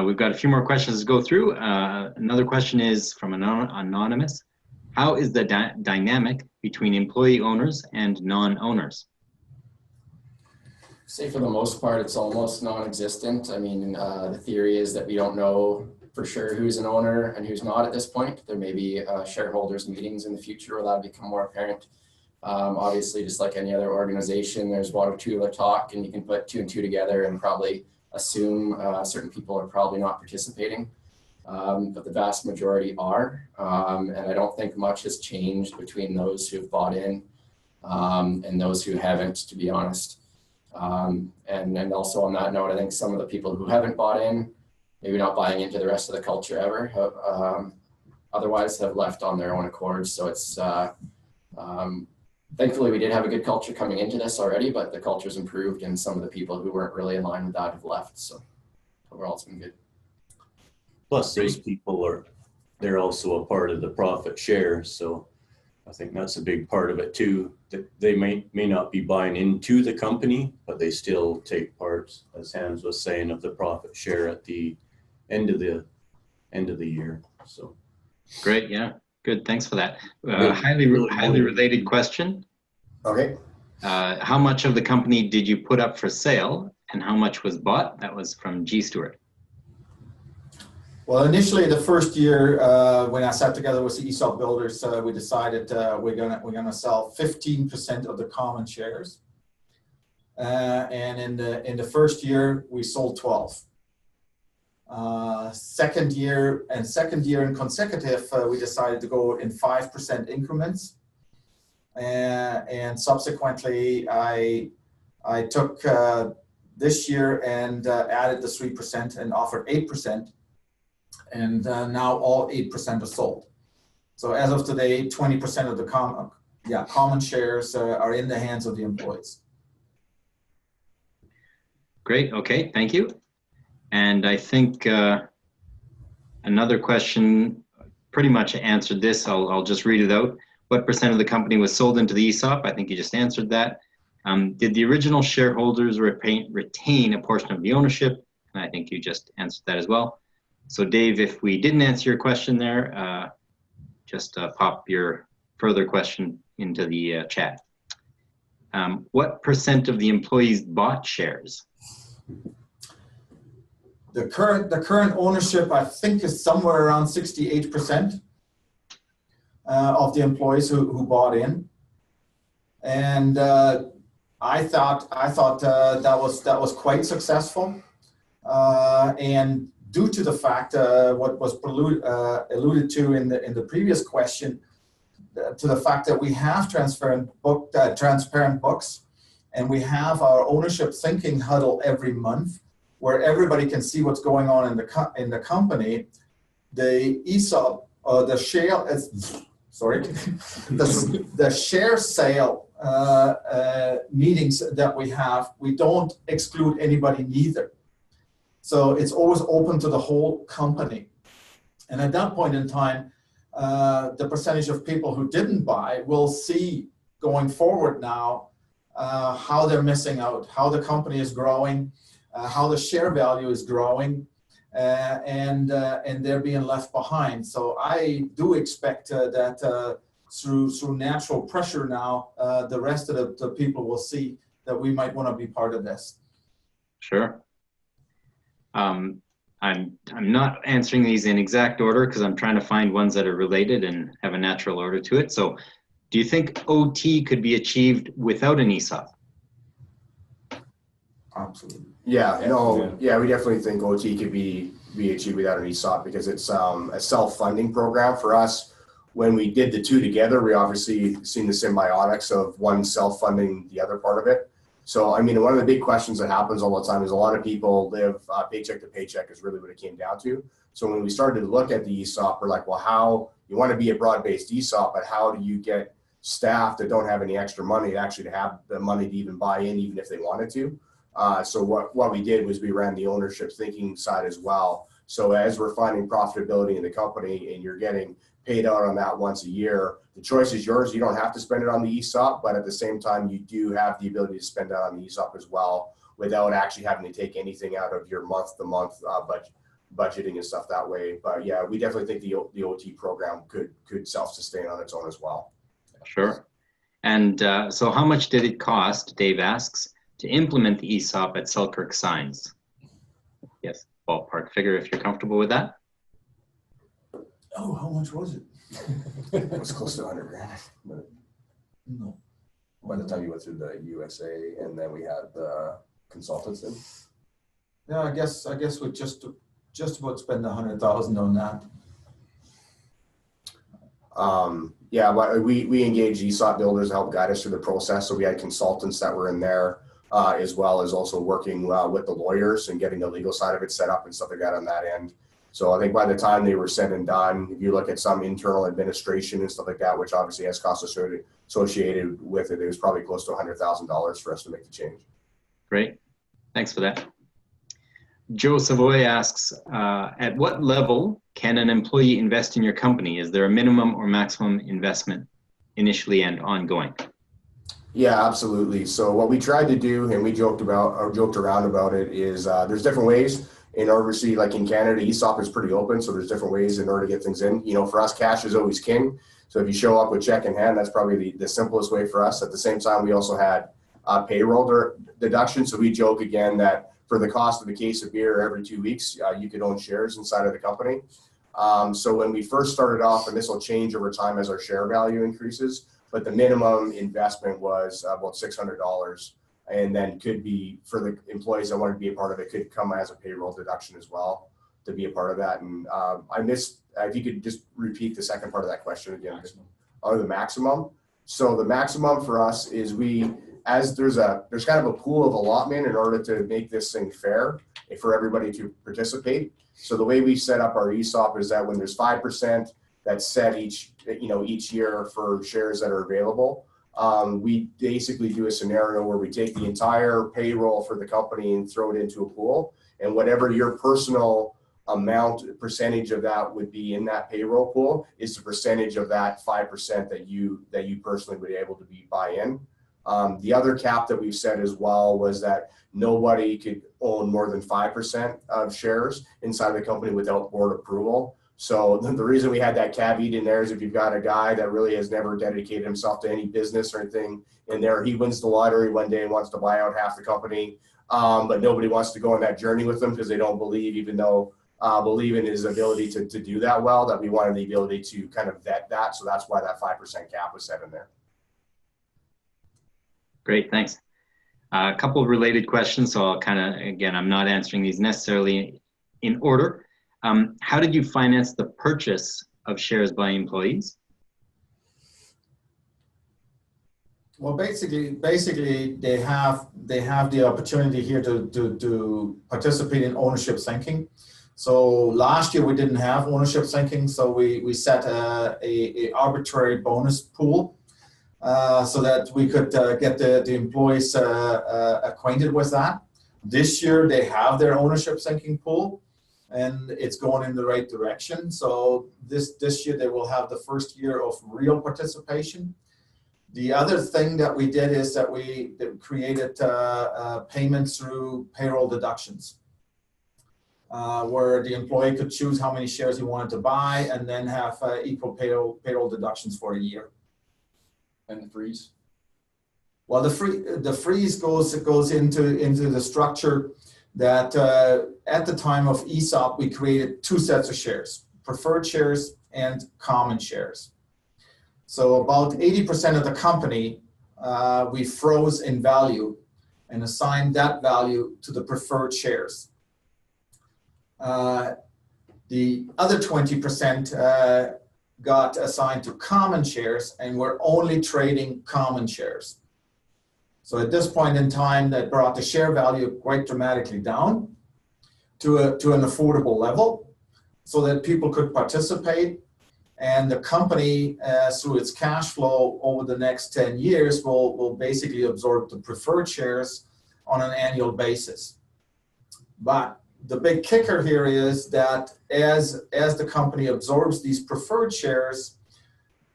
We've got a few more questions to go through. Another question is from anonymous. How is the dynamic between employee owners and non-owners? Say for the most part, it's almost non-existent. I mean, the theory is that we don't know for sure who's an owner and who's not at this point. There may be shareholders meetings in the future where that'll become more apparent. Obviously, just like any other organization, there's one or two that talk, and you can put two and two together and probably assume certain people are probably not participating, but the vast majority are. And I don't think much has changed between those who have bought in and those who haven't, to be honest. And also on that note, I think some of the people who haven't bought in, maybe not buying into the rest of the culture ever, otherwise have left on their own accord. So it's, thankfully we did have a good culture coming into this already, but the culture's improved and some of the people who weren't really in line with that have left. So overall it's been good. Plus those people they're also a part of the profit share. So I think that's a big part of it too. That they may not be buying into the company, but they still take part, as Hans was saying, of the profit share at the end of the year. So Great, yeah, good. Thanks for that. Really Highly related question. Okay. How much of the company did you put up for sale, and how much was bought? That was from G. Stewart. Well, initially, the first year when I sat together with the Esop builders, we decided we're gonna sell 15% of the common shares, and in the first year we sold 12. Second year in consecutive, we decided to go in 5% increments, and subsequently I took this year and added the 3% and offered 8%. And now all 8% are sold. So as of today, 20% of the common shares are in the hands of the employees. Great, okay, thank you. And I think another question pretty much answered this. I'll just read it out. What percent of the company was sold into the ESOP? I think you just answered that. Did the original shareholders retain a portion of the ownership? And I think you just answered that as well. So Dave, if we didn't answer your question there, just pop your further question into the chat. What percent of the employees bought shares? The current ownership, I think, is somewhere around 68% of the employees who bought in, and I thought that was quite successful, and due to the fact what was alluded to in the previous question, to the fact that we have transparent books, and we have our ownership thinking huddle every month, where everybody can see what's going on in the company. The ESOP, the share sale meetings that we have, we don't exclude anybody neither. So it's always open to the whole company. And at that point in time, the percentage of people who didn't buy will see going forward now how they're missing out, how the company is growing, how the share value is growing, and they're being left behind. So I do expect that through natural pressure now, the rest of the people will see that we might want to be part of this. Sure. I'm not answering these in exact order because I'm trying to find ones that are related and have a natural order to it. So do you think OT could be achieved without an ESOP? Absolutely. Yeah, we definitely think OT could be achieved without an ESOP, because it's a self-funding program for us. When we did the two together, we obviously seen the symbiotics of one self-funding the other part of it. So, I mean, one of the big questions that happens all the time is a lot of people live paycheck to paycheck is really what it came down to. So when we started to look at the ESOP, we're like, well, how you want to be a broad-based ESOP, but how do you get staff that don't have any extra money actually to have the money to even buy in, even if they wanted to? So what we did was we ran the ownership thinking side as well. So as we're finding profitability in the company and you're getting paid out on that once a year, the choice is yours. You don't have to spend it on the ESOP, but at the same time, you do have the ability to spend it on the ESOP as well without actually having to take anything out of your month-to-month budgeting and stuff that way. But yeah, we definitely think the OT program could self-sustain on its own as well. Sure. And so how much did it cost, Dave asks, to implement the ESOP at Selkirk Signs? Yes, ballpark figure if you're comfortable with that. Oh, how much was it? It was close to 100 grand. But No. by the time you went through the USA and then we had the consultants in. Yeah, I guess we just about spend 100,000 on that. Yeah, but we engaged ESOP builders to help guide us through the process. So we had consultants that were in there, as well as also working with the lawyers and getting the legal side of it set up and stuff like that on that end. So I think by the time they were said and done, if you look at some internal administration and stuff like that, which obviously has costs associated with it, it was probably close to $100,000 for us to make the change. Great, thanks for that. Joe Savoy asks, at what level can an employee invest in your company? Is there a minimum or maximum investment initially and ongoing? Yeah, absolutely. So what we tried to do, and we joked around about it, is there's different ways in order to see, like in Canada, ESOP is pretty open. So there's different ways in order to get things in. You know, for us, cash is always king. So if you show up with check in hand, that's probably the simplest way for us. At the same time, we also had payroll deduction. So we joke again that for the cost of a case of beer every 2 weeks, you could own shares inside of the company. So when we first started off, and this will change over time as our share value increases, but the minimum investment was about $600, and then could be for the employees that wanted to be a part of it, could come as a payroll deduction as well to be a part of that. And I missed, if you could just repeat the second part of that question again. Maximum. Oh, the maximum. So the maximum for us is there's kind of a pool of allotment in order to make this thing fair for everybody to participate. So the way we set up our ESOP is that when there's 5% that's set each year for shares that are available, we basically do a scenario where we take the entire payroll for the company and throw it into a pool, and whatever your personal percentage of that would be in that payroll pool is the percentage of that 5% that you personally would be able to buy in. The other cap that we've set as well was that nobody could own more than 5% of shares inside the company without board approval. So the reason we had that caveat in there is if you've got a guy that really has never dedicated himself to any business or anything in there, he wins the lottery one day and wants to buy out half the company, but nobody wants to go on that journey with him because they don't believe, even though believe in his ability to do that well, that we wanted the ability to kind of vet that. So that's why that 5% cap was set in there. Great, thanks. A couple of related questions, so I'll again, I'm not answering these necessarily in order. How did you finance the purchase of shares by employees? Well, basically, they have the opportunity here to participate in ownership sinking. So last year we didn't have ownership sinking, so we set a arbitrary bonus pool so that we could get the employees acquainted with that. This year they have their ownership sinking pool, and it's going in the right direction. So this year they will have the first year of real participation. The other thing that we did is that we created payments through payroll deductions, where the employee could choose how many shares he wanted to buy and then have equal payroll deductions for a year. And the freeze? Well, the freeze goes into the structure that at the time of ESOP, we created two sets of shares, preferred shares and common shares. So about 80% of the company, we froze in value and assigned that value to the preferred shares. The other 20% got assigned to common shares, and we're only trading common shares. So at this point in time, that brought the share value quite dramatically down to an affordable level so that people could participate. And the company, through its cash flow over the next 10 years, will basically absorb the preferred shares on an annual basis. But the big kicker here is that as the company absorbs these preferred shares,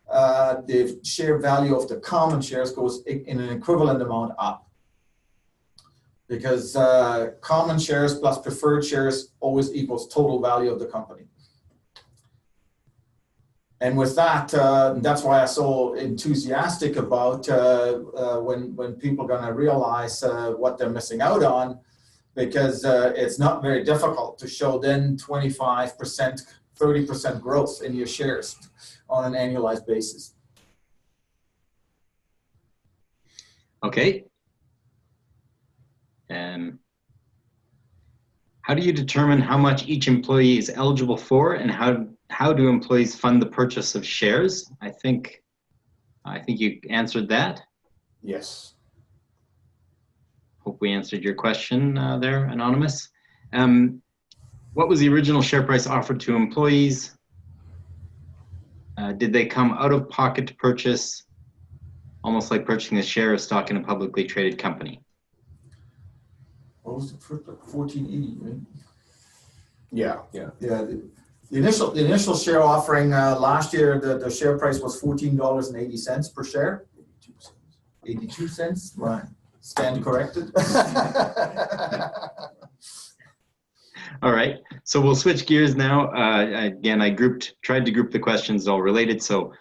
the share value of the common shares goes in an equivalent amount up, because common shares plus preferred shares always equals total value of the company. And with that, that's why I'm so enthusiastic about when people are going to realize what they're missing out on, because it's not very difficult to show then 25%, 30% growth in your shares on an annualized basis. Okay. How do you determine how much each employee is eligible for, and how do employees fund the purchase of shares? I think you answered that. Yes. Hope we answered your question there, Anonymous. What was the original share price offered to employees? Did they come out of pocket to purchase, almost like purchasing a share of stock in a publicly traded company? what was the first, 1480, right? Yeah. Yeah, the initial share offering last year, the share price was $14.80 per share. 82 cents, right? Stand corrected. All right, so we'll switch gears now. Again, I tried to group the questions all related. So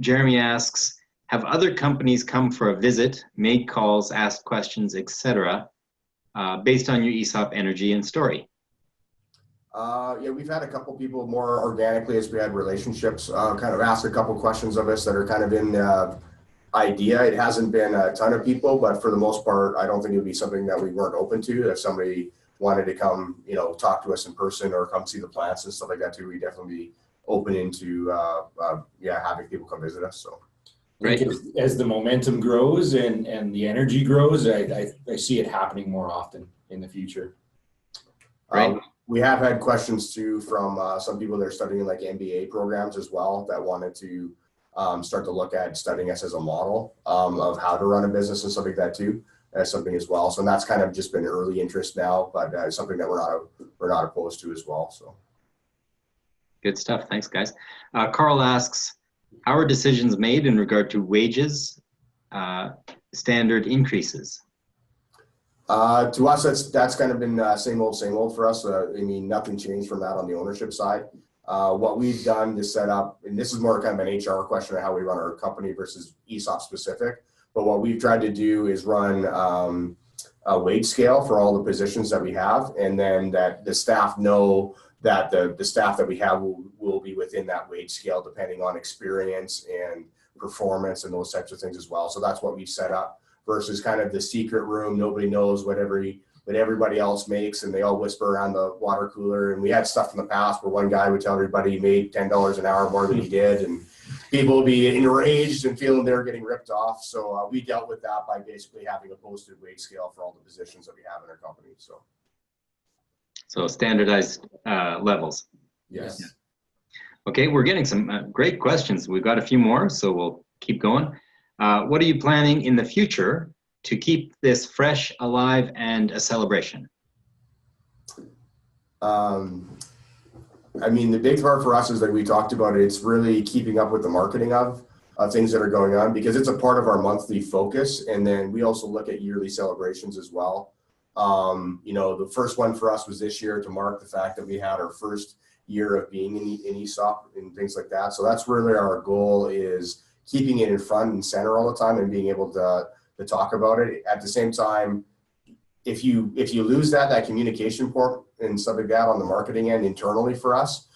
Jeremy asks, have other companies come for a visit, made calls, asked questions, etc., based on your ESOP energy and story? Yeah, we've had a couple people more organically as we had relationships kind of ask a couple questions of us that are kind of in idea. It hasn't been a ton of people, but for the most part, I don't think it would be something that we weren't open to. If somebody wanted to come, talk to us in person or come see the plants and stuff like that too, we'd definitely be open into having people come visit us. So. Right. As the momentum grows and the energy grows, I see it happening more often in the future. Right. We have had questions too from some people that are studying like MBA programs as well that wanted to start to look at studying us as a model of how to run a business and stuff like that too, as something as well. So that's kind of just been early interest now, but it's something that we're not opposed to as well. So good stuff. Thanks, guys. Carl asks, how are decisions made in regard to wages, standard increases? To us, that's kind of been same old for us. Nothing changed from that on the ownership side. What we've done to set up, and this is more kind of an HR question of how we run our company versus ESOP specific, but what we've tried to do is run a wage scale for all the positions that we have, and then that the staff know that the staff that we have will be within that wage scale depending on experience and performance and those types of things as well. So that's what we've set up versus kind of the secret room. Nobody knows what everybody else makes, and they all whisper around the water cooler. And we had stuff in the past where one guy would tell everybody he made $10 an hour more than he did, and people would be enraged and feeling they're getting ripped off. So we dealt with that by basically having a posted wage scale for all the positions that we have in our company. So standardized levels. yes. Okay, we're getting some great questions. We've got a few more, so we'll keep going. What are you planning in the future to keep this fresh, alive, and a celebration? The big part for us is that we talked about it. It's really keeping up with the marketing of things that are going on, because it's a part of our monthly focus. And then we also look at yearly celebrations as well. The first one for us was this year to mark the fact that we had our first year of being in ESOP and things like that. So that's really our goal, is keeping it in front and center all the time and being able to talk about it. At the same time, if you lose that communication part and stuff like that on the marketing end internally for us,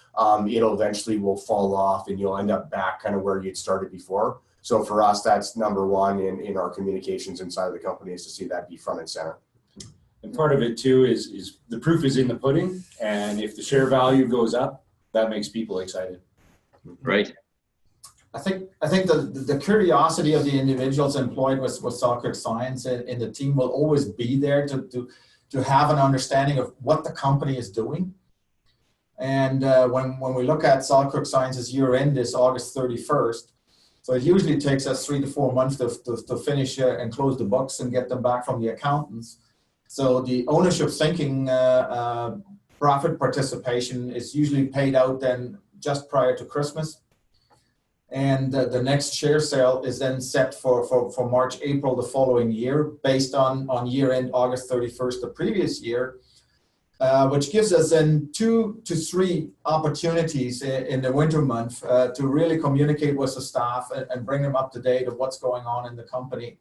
it'll eventually will fall off and you'll end up back kind of where you'd started before. So for us, that's number one in our communications inside of the company, is to see that be front and center. And part of it too is the proof is in the pudding, and if the share value goes up, that makes people excited. Right. I think the curiosity of the individuals employed with Selkirk Science and the team will always be there to have an understanding of what the company is doing. And when we look at Selkirk Science's year end is August 31st, so it usually takes us 3 to 4 months to finish and close the books and get them back from the accountants. So the ownership thinking profit participation is usually paid out then just prior to Christmas. And the next share sale is then set for March, April the following year, based on year end August 31st the previous year, which gives us then 2 to 3 opportunities in the winter month to really communicate with the staff and bring them up to date of what's going on in the company.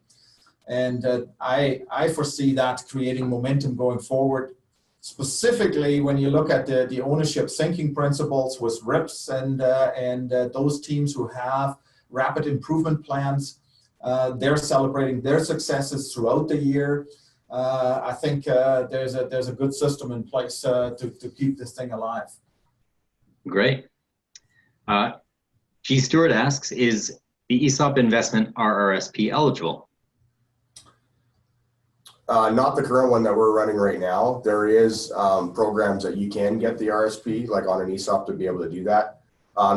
And I foresee that creating momentum going forward, specifically when you look at the ownership thinking principles with RIPS and those teams who have rapid improvement plans. They're celebrating their successes throughout the year. I think there's a good system in place to keep this thing alive. Great. G. Stewart asks, is the ESOP investment RRSP eligible? Not the current one that we're running right now. There is programs that you can get the RSP, like on an ESOP, to be able to do that.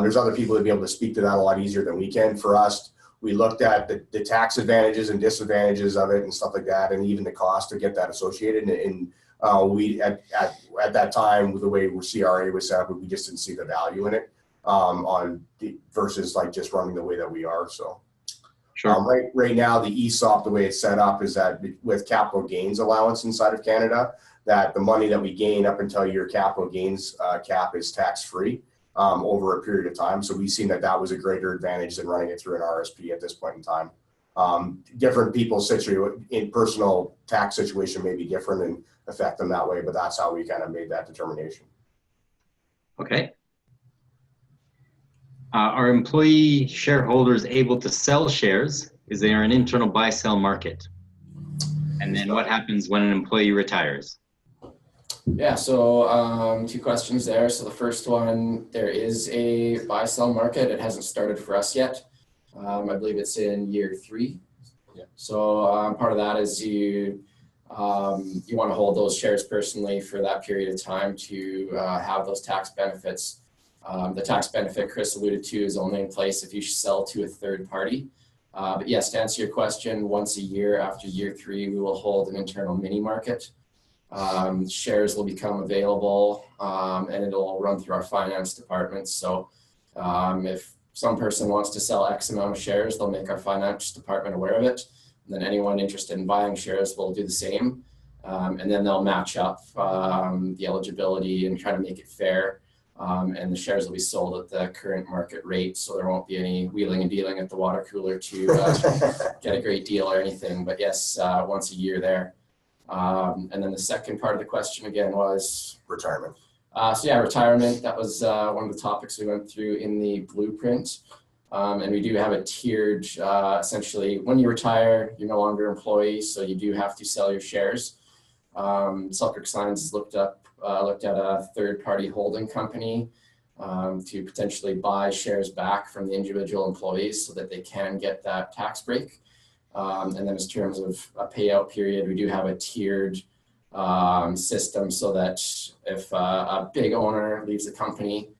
There's other people that be able to speak to that a lot easier than we can. For us, we looked at the tax advantages and disadvantages of it and stuff like that, and even the cost to get that associated. And we at that time, with the way CRA was set up, we just didn't see the value in it versus like just running the way that we are. So. Sure. Right now, the ESOP, the way it's set up is that with capital gains allowance inside of Canada, that the money that we gain up until your capital gains cap is tax-free over a period of time. So we've seen that was a greater advantage than running it through an RSP at this point in time. Different people's in personal tax situation may be different and affect them that way, but that's how we kind of made that determination. Okay. Are employee shareholders able to sell shares? Is there an internal buy-sell market? And then what happens when an employee retires? Yeah, so 2 questions there. So the first one, there is a buy-sell market. It hasn't started for us yet. I believe it's in year 3. Yeah. So part of that is you want to hold those shares personally for that period of time to have those tax benefits. The tax benefit Chris alluded to is only in place if you sell to a third party. But yes, to answer your question, once a year after year 3, we will hold an internal mini market. Shares will become available and it'll run through our finance department. So if some person wants to sell X amount of shares, they'll make our finance department aware of it. And then anyone interested in buying shares will do the same. And then they'll match up the eligibility and try to make it fair. And the shares will be sold at the current market rate, so there won't be any wheeling and dealing at the water cooler to get a great deal or anything. But yes, once a year there. And then the second part of the question again was? Retirement. So yeah, retirement, that was one of the topics we went through in the blueprint. And we do have a tiered, essentially, when you retire, you're no longer an employee, so you do have to sell your shares. Selkirk Signs has looked at a third-party holding company to potentially buy shares back from the individual employees so that they can get that tax break. And then in terms of a payout period, we do have a tiered system so that if a big owner leaves the company,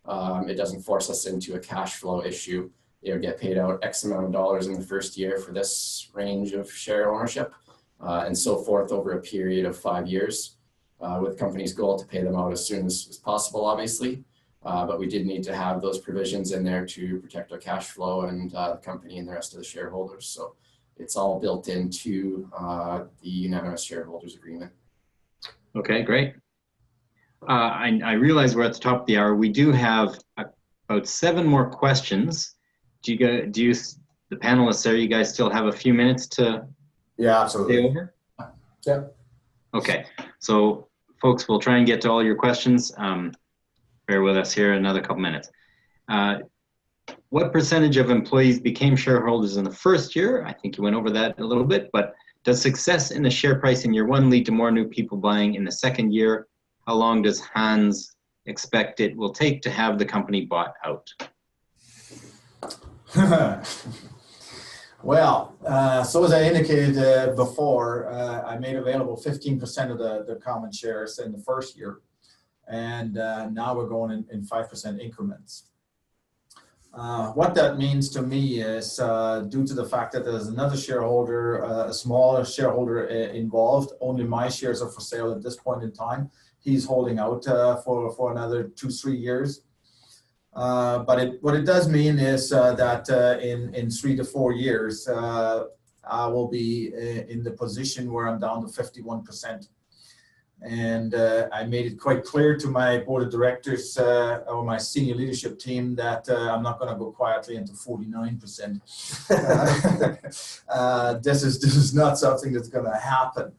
it doesn't force us into a cash flow issue. They'll get paid out X amount of dollars in the first year for this range of share ownership and so forth over a period of 5 years. With the company's goal to pay them out as soon as possible, obviously. But we did need to have those provisions in there to protect our cash flow and the company and the rest of the shareholders. So it's all built into the unanimous shareholders agreement. Okay, great. I realize we're at the top of the hour. We do have about 7 more questions. Do you, the panelists there, you guys still have a few minutes to absolutely. stay over? Yeah. Okay, so folks, we'll try and get to all your questions. Bear with us here another couple minutes. What percentage of employees became shareholders in the first year? I think you went over that a little bit, but does success in the share price in year 1 lead to more new people buying in the second year? How long does Hans expect it will take to have the company bought out? Well, so as I indicated before, I made available 15% of the common shares in the first year, and now we're going in 5% increments. What that means to me is due to the fact that there's another shareholder, a smaller shareholder involved, only my shares are for sale at this point in time. He's holding out for another 2-3 years. But what it does mean is that in 3 to 4 years, I will be in the position where I'm down to 51%. And I made it quite clear to my board of directors or my senior leadership team that I'm not going to go quietly into 49%. This is not something that's going to happen.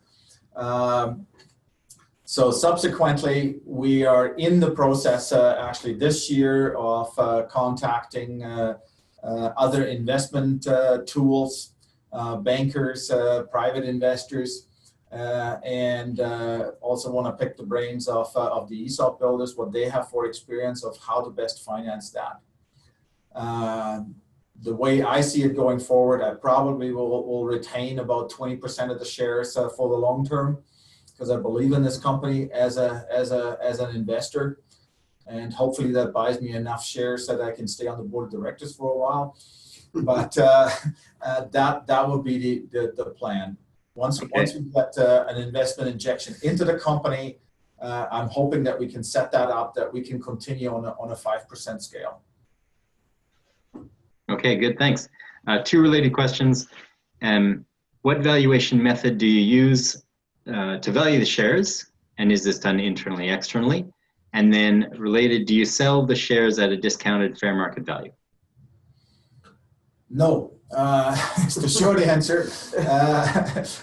So subsequently, we are in the process actually this year of contacting other investment tools, bankers, private investors, and also want to pick the brains of the ESOP builders, what they have for experience of how to best finance that. The way I see it going forward, I probably will retain about 20% of the shares for the long term, because I believe in this company as an investor, and hopefully that buys me enough shares that I can stay on the board of directors for a while. But that would be the plan. Once we get an investment injection into the company, I'm hoping that we can set that up, that we can continue on a 5% scale. Okay, good, thanks. Two related questions. What valuation method do you use to value the shares? And is this done internally, externally? And then related, do you sell the shares at a discounted fair market value? No, it's the short answer.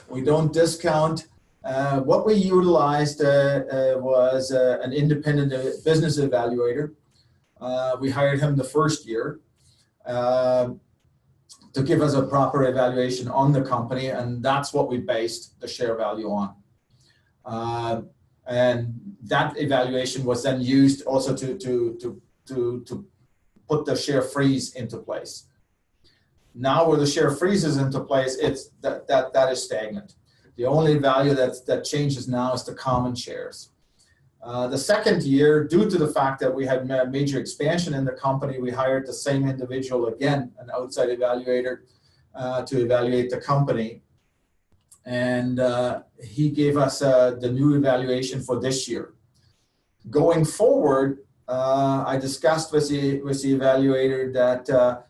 We don't discount. What we utilized was an independent business evaluator. We hired him the first year to give us a proper evaluation on the company, and that's what we based the share value on. And that evaluation was then used also to put the share freeze into place. Now, where the share freeze is into place, it's that is stagnant. The only value that changes now is the common shares. The second year, due to the fact that we had major expansion in the company, we hired the same individual again, an outside evaluator, to evaluate the company. And he gave us the new evaluation for this year. Going forward, I discussed with the evaluator that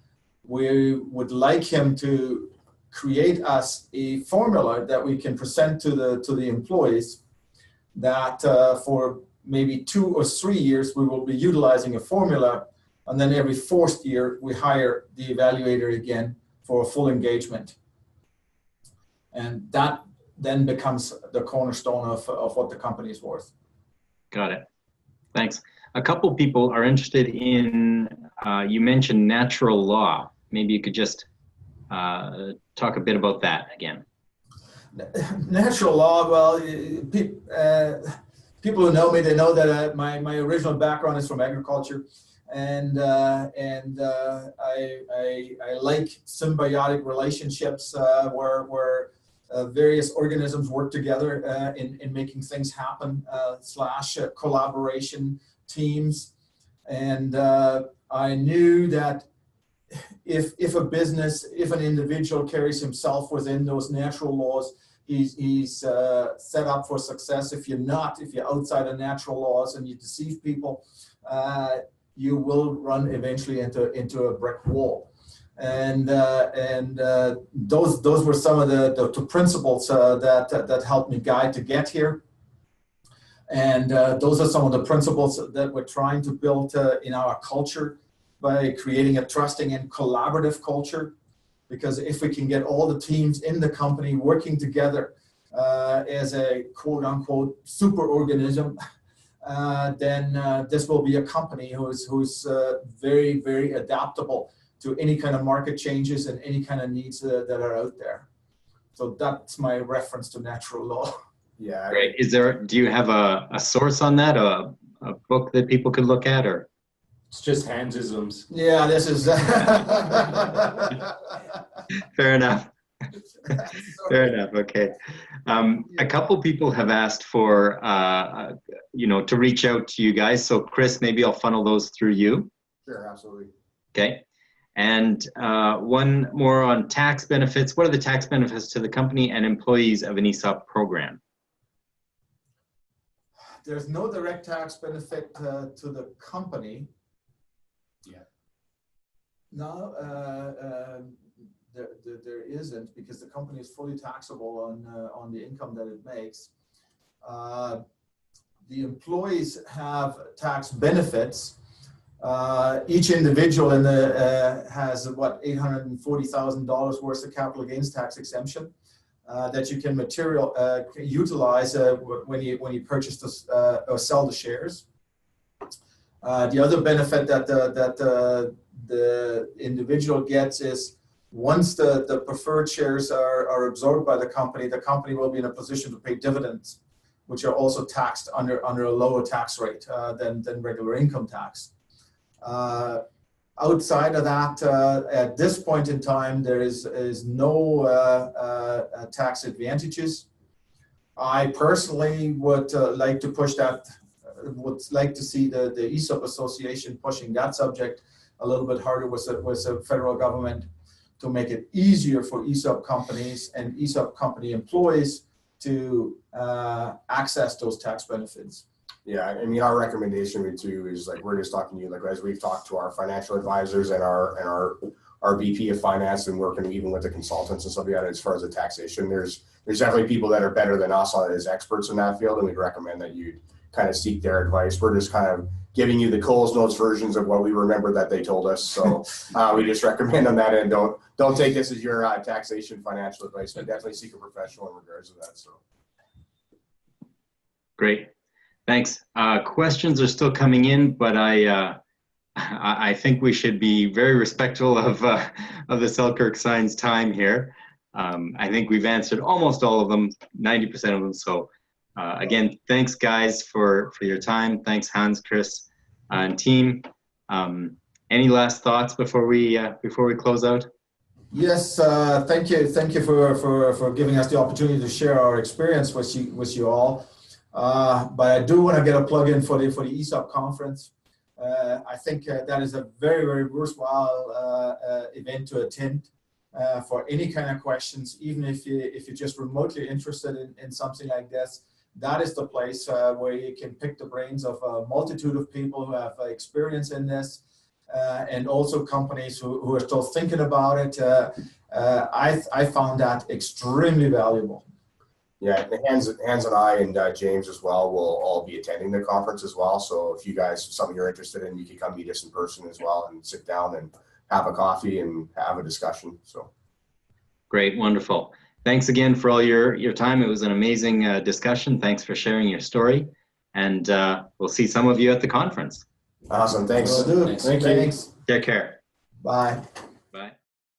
we would like him to create us a formula that we can present to the employees, that for maybe 2 or 3 years we will be utilizing a formula, and then every 4th year we hire the evaluator again for a full engagement. And that then becomes the cornerstone of what the company is worth. Got it. Thanks. A couple people are interested in, you mentioned natural law. Maybe you could just talk a bit about that again. Natural law, well, people who know me, they know that my original background is from agriculture, and I like symbiotic relationships where various organisms work together in making things happen, / collaboration teams. And I knew that if a business, if an individual carries himself within those natural laws, he's set up for success. If you're not, if you're outside of natural laws and you deceive people, you will run eventually into a brick wall. And those were some of the principles that helped me guide to get here. And those are some of the principles that we're trying to build in our culture by creating a trusting and collaborative culture. Because if we can get all the teams in the company working together as a quote unquote super organism, then this will be a company who's very, very adaptable to any kind of market changes and any kind of needs that are out there. So that's my reference to natural law. Yeah. Great. Do you have a source on that, a book that people could look at, or? It's just Hansisms. Yeah, this is. Fair enough. Fair enough. Okay. A couple people have asked for, to reach out to you guys. So Chris, maybe I'll funnel those through you. Sure, absolutely. Okay. And one more on tax benefits. What are the tax benefits to the company and employees of an ESOP program? There's no direct tax benefit to the company. Yeah. No, there isn't, because the company is fully taxable on the income that it makes. The employees have tax benefits. Each individual has what, $840,000 worth of capital gains tax exemption that you can utilize when you purchase or sell the shares. The other benefit that the individual gets is, once the preferred shares are absorbed by the company will be in a position to pay dividends, which are also taxed under a lower tax rate than regular income tax. Outside of that, at this point in time, there is no tax advantages. I personally would like to push that. Would like to see the Esop Association pushing that subject a little bit harder with the federal government. to make it easier for ESOP companies and ESOP company employees to access those tax benefits. Yeah, I mean, our recommendation too is like we're just talking to you, like as we've talked to our financial advisors and our VP of finance and working even with the consultants and stuff like that as far as the taxation. There's definitely people that are better than us as experts in that field, and we'd recommend that you kind of seek their advice. We're just kind of giving you the Coles Notes versions of what we remember that they told us. So we just recommend on that end. Don't take this as your taxation financial advice, but definitely seek a professional in regards to that. So great, thanks. Questions are still coming in, but I think we should be very respectful of the Selkirk Signs time here. I think we've answered almost all of them, 90% of them. So again, thanks guys for your time. Thanks Hans, Chris, and team. Any last thoughts before we close out? Yes, thank you for giving us the opportunity to share our experience with you all. But I do want to get a plug in for the ESOP conference. I think that is a very, very worthwhile event to attend for any kind of questions, even if you're just remotely interested in something like this. That is the place where you can pick the brains of a multitude of people who have experience in this, and also companies who are still thinking about it. I found that extremely valuable. yeah, Hans and I and James as well will all be attending the conference as well. So if you guys, something you're interested in, you can come meet us in person as well and sit down and have a coffee and have a discussion. So great, wonderful. Thanks again for all your time. It was an amazing discussion. Thanks for sharing your story. And we'll see some of you at the conference. awesome. Thanks. Will do. Thank you. Thanks. Take care. Bye. Bye.